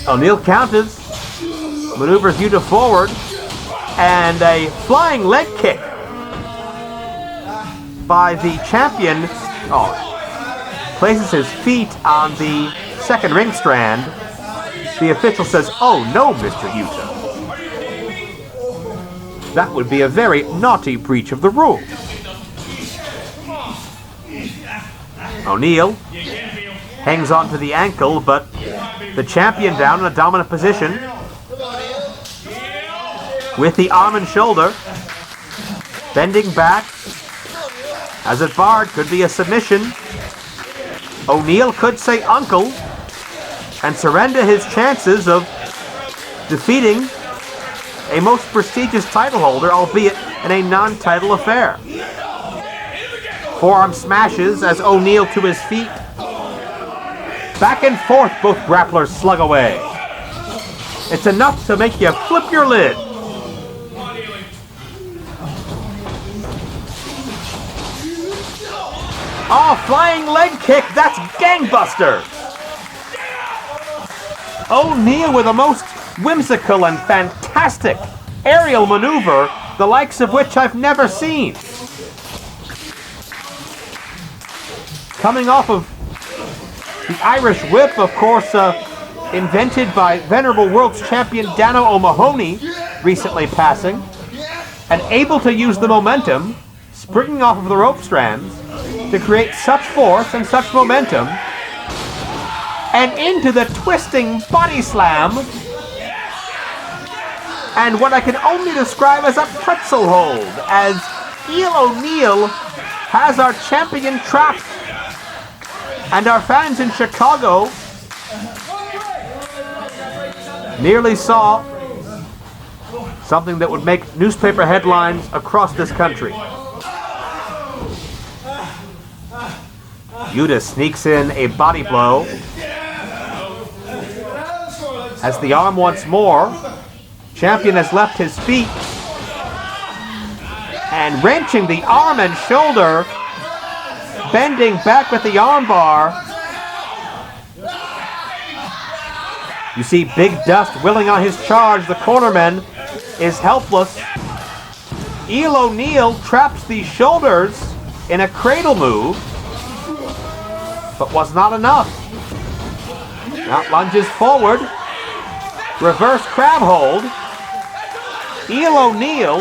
O'Neill counters, maneuvers Yuta forward, and a flying leg kick by the champion. Places his feet on the second ring strand. The official says, "Oh no, Mr. Yuta." That would be a very naughty breach of the rule. O'Neill hangs on to the ankle, but the champion down in a dominant position with the arm and shoulder, bending back. As it barred, could be a submission. O'Neill could say uncle and surrender his chances of defeating a most prestigious title holder, albeit in a non-title affair. Forearm smashes as O'Neill to his feet. Back and forth, both grapplers slug away. It's enough to make you flip your lid. Oh, flying leg kick, that's gangbusters! O'Neill with a most whimsical and fantastic aerial maneuver, the likes of which I've never seen. Coming off of the Irish whip, of course, invented by venerable world's champion Dano O'Mahony, recently passing, and able to use the momentum, springing off of the rope strands, to create such force and such momentum, and into the twisting body slam, and what I can only describe as a pretzel hold, as Eel O'Neill has our champion trapped, and our fans in Chicago nearly saw something that would make newspaper headlines across this country. Yuta sneaks in a body blow as the arm once more. Champion has left his feet and wrenching the arm and shoulder, bending back with the arm bar. You see Big Dust willing on his charge. The cornerman is helpless. Eel O'Neill traps the shoulders in a cradle move, but was not enough. Now lunges forward. Reverse crab hold. Eel O'Neill,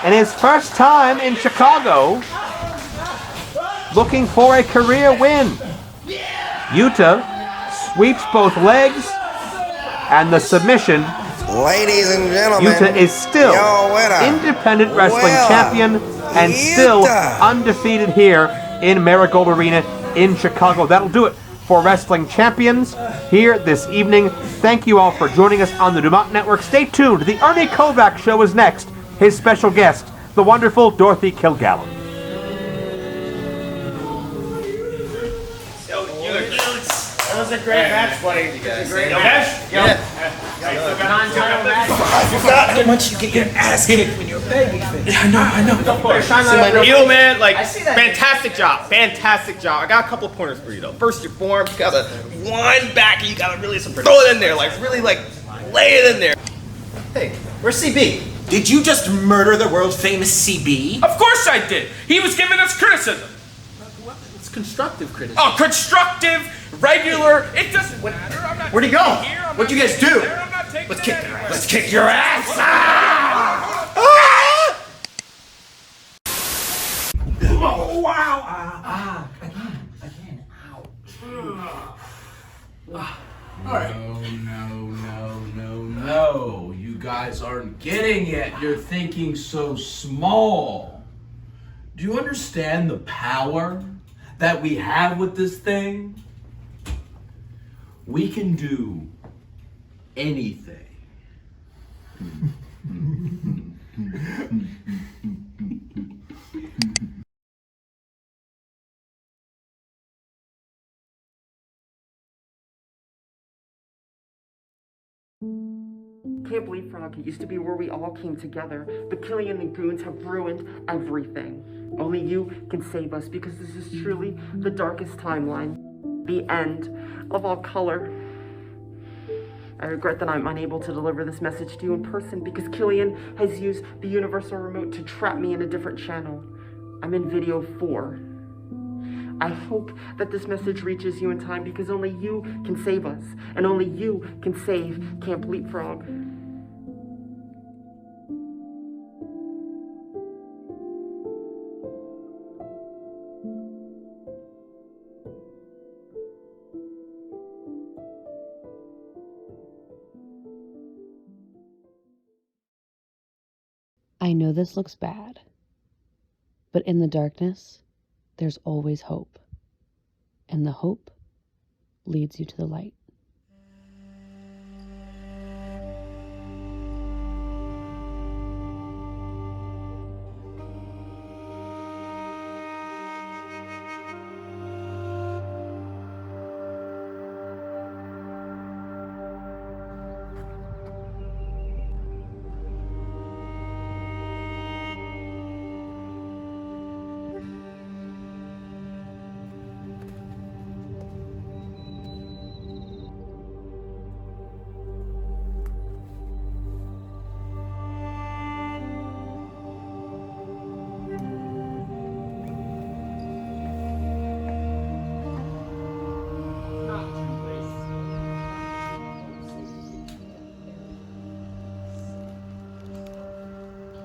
in his first time in Chicago, looking for a career win. Yuta sweeps both legs, and the submission. Ladies and gentlemen, Yuta is still independent wrestling champion and still undefeated here in Marigold Arena in Chicago. That'll do it for Wrestling Champions here this evening. Thank you all for joining us on the Dumont Network. Stay tuned. The Ernie Kovac Show is next. His special guest, the wonderful Dorothy Kilgallen. That was a great match, buddy. I forgot how much you get your ass kicked when you're a babyface. I know. Yo, man, like, fantastic job. Fantastic job. I got a couple of pointers for you, though. First, your form, you gotta wind back and you gotta really throw it in there. Like, really, like, lay it in there. Hey, where's CB? Did you just murder the world famous CB? Of course I did. He was giving us criticism. It's constructive criticism. Oh, constructive regular. It doesn't matter. I'm not. Where'd he go? What'd you guys do? Let's kick their ass. Let's kick your ass. Oh, wow. Again. No. You guys aren't getting it. You're thinking so small. Do you understand the power that we have with this thing? We can do anything. Camp Leapfrog, it used to be where we all came together, but Killian and the goons have ruined everything. Only you can save us, because this is truly the darkest timeline. The end of all color. I regret that I'm unable to deliver this message to you in person, because Killian has used the universal remote to trap me in a different channel. I'm in video 4. I hope that this message reaches you in time, because only you can save us, and only you can save Camp Leapfrog. I know this looks bad, but in the darkness, there's always hope. And the hope leads you to the light.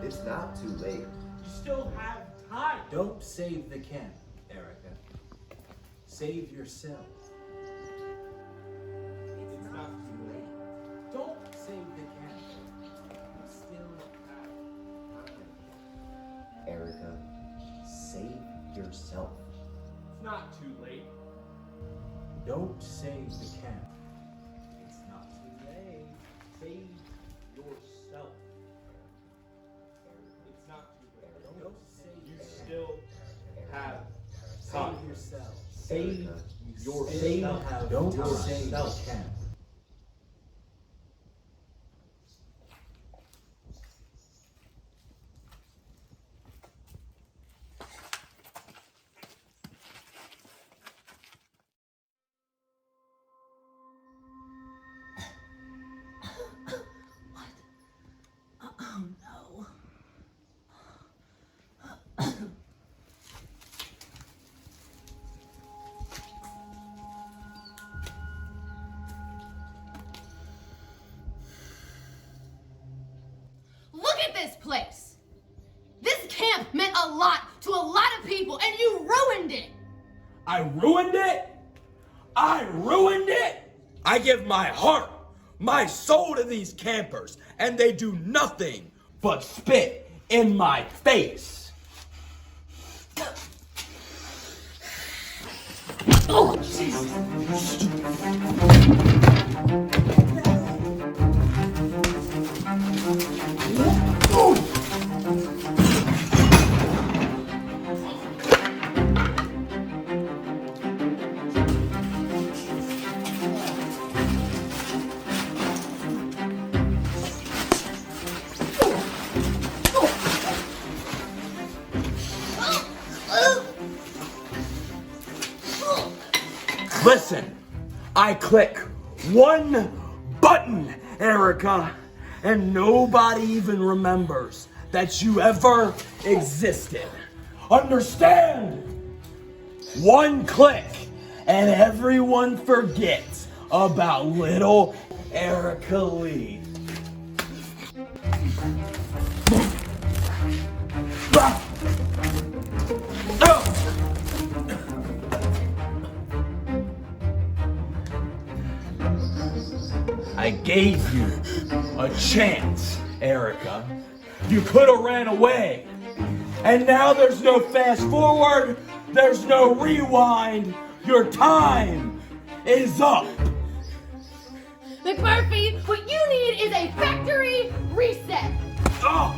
It's not too late. You still have time. Don't save the camp, Erica. Save yourself. It's not too late. Don't save the camp. You still have time. Erica, save yourself. It's not too late. Don't save the camp. It's not too late. Save yourself. It's not too late. Don't save you still have time. Save yourself. Save yourself. Don't save the camp. Look at this place. This camp meant a lot to a lot of people, and you ruined it. I ruined it? I ruined it? I give my heart, my soul to these campers, and they do nothing but spit in my face. Oh, Jesus. Listen, I click one button, Erica, and nobody even remembers that you ever existed. Understand? One click, and everyone forgets about little Erica Lee. I gave you a chance, Erica. You could have ran away. And now there's no fast forward, there's no rewind. Your time is up. McMurphy, what you need is a factory reset. Oh.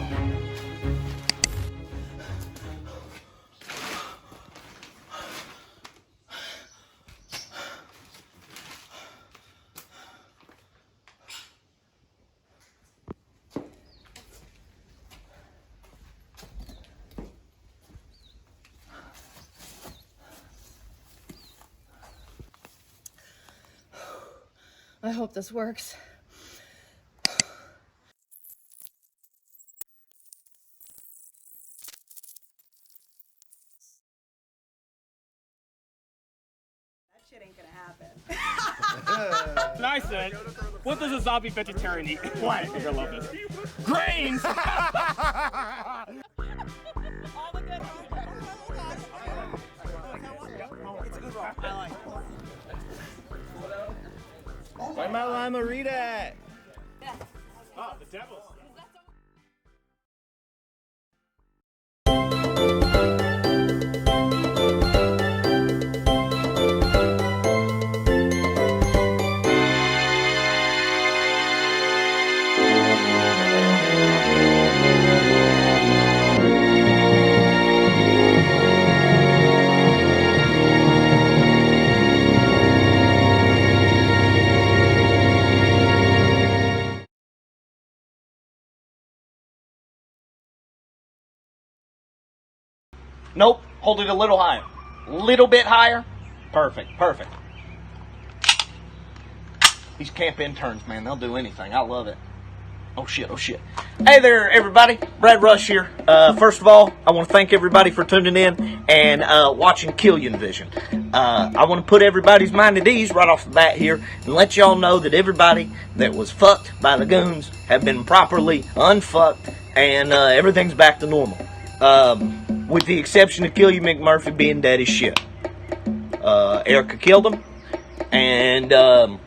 I hope this works. That shit ain't gonna happen. And I said, what does a zombie vegetarian eat? What? You're gonna love this. Grains! Where my lima Rita at? Oh, the devil's. Nope, hold it a little higher. Little bit higher. Perfect, perfect. These camp interns, man, they'll do anything. I love it. Oh shit, oh shit. Hey there, everybody. Brad Rush here. First of all, I want to thank everybody for tuning in and watching KillianVision. I want to put everybody's mind at ease right off the bat here and let y'all know that everybody that was fucked by the goons have been properly unfucked and everything's back to normal. With the exception of Killian McMurphy being dead as shit. Erica killed him, and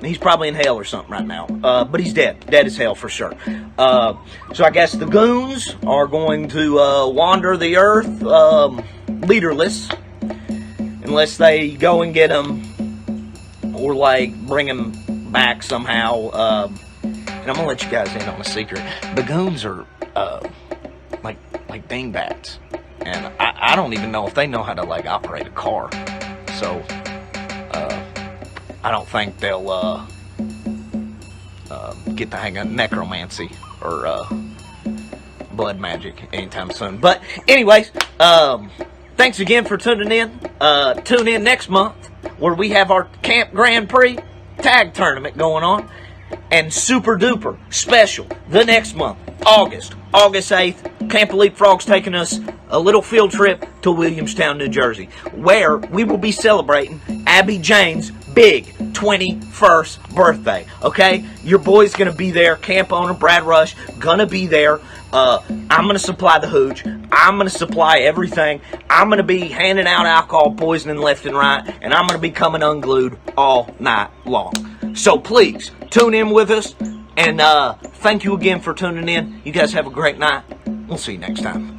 he's probably in hell or something right now. But he's dead. Dead as hell for sure. So I guess the goons are going to wander the earth leaderless, unless they go and get him, or like bring him back somehow. And I'm gonna let you guys in on a secret. The goons are like dingbats, and I don't even know if they know how to like operate a car, so I don't think they'll get the hang of necromancy or blood magic anytime soon. But anyways, thanks again for tuning in. Tune in next month where we have our Camp Grand Prix tag tournament going on, and super duper special the next month, August 8th. Camp Leapfrogs taking us a little field trip to Williamstown, New Jersey, where we will be celebrating Abby Jane's big 21st birthday. Okay, your boy's gonna be there. Camp owner Brad Rush gonna be there. I'm gonna supply the hooch. I'm gonna supply everything. I'm gonna be handing out alcohol poisoning left and right, and I'm gonna be coming unglued all night long. So please tune in with us, and thank you again for tuning in. You guys have a great night. We'll see you next time.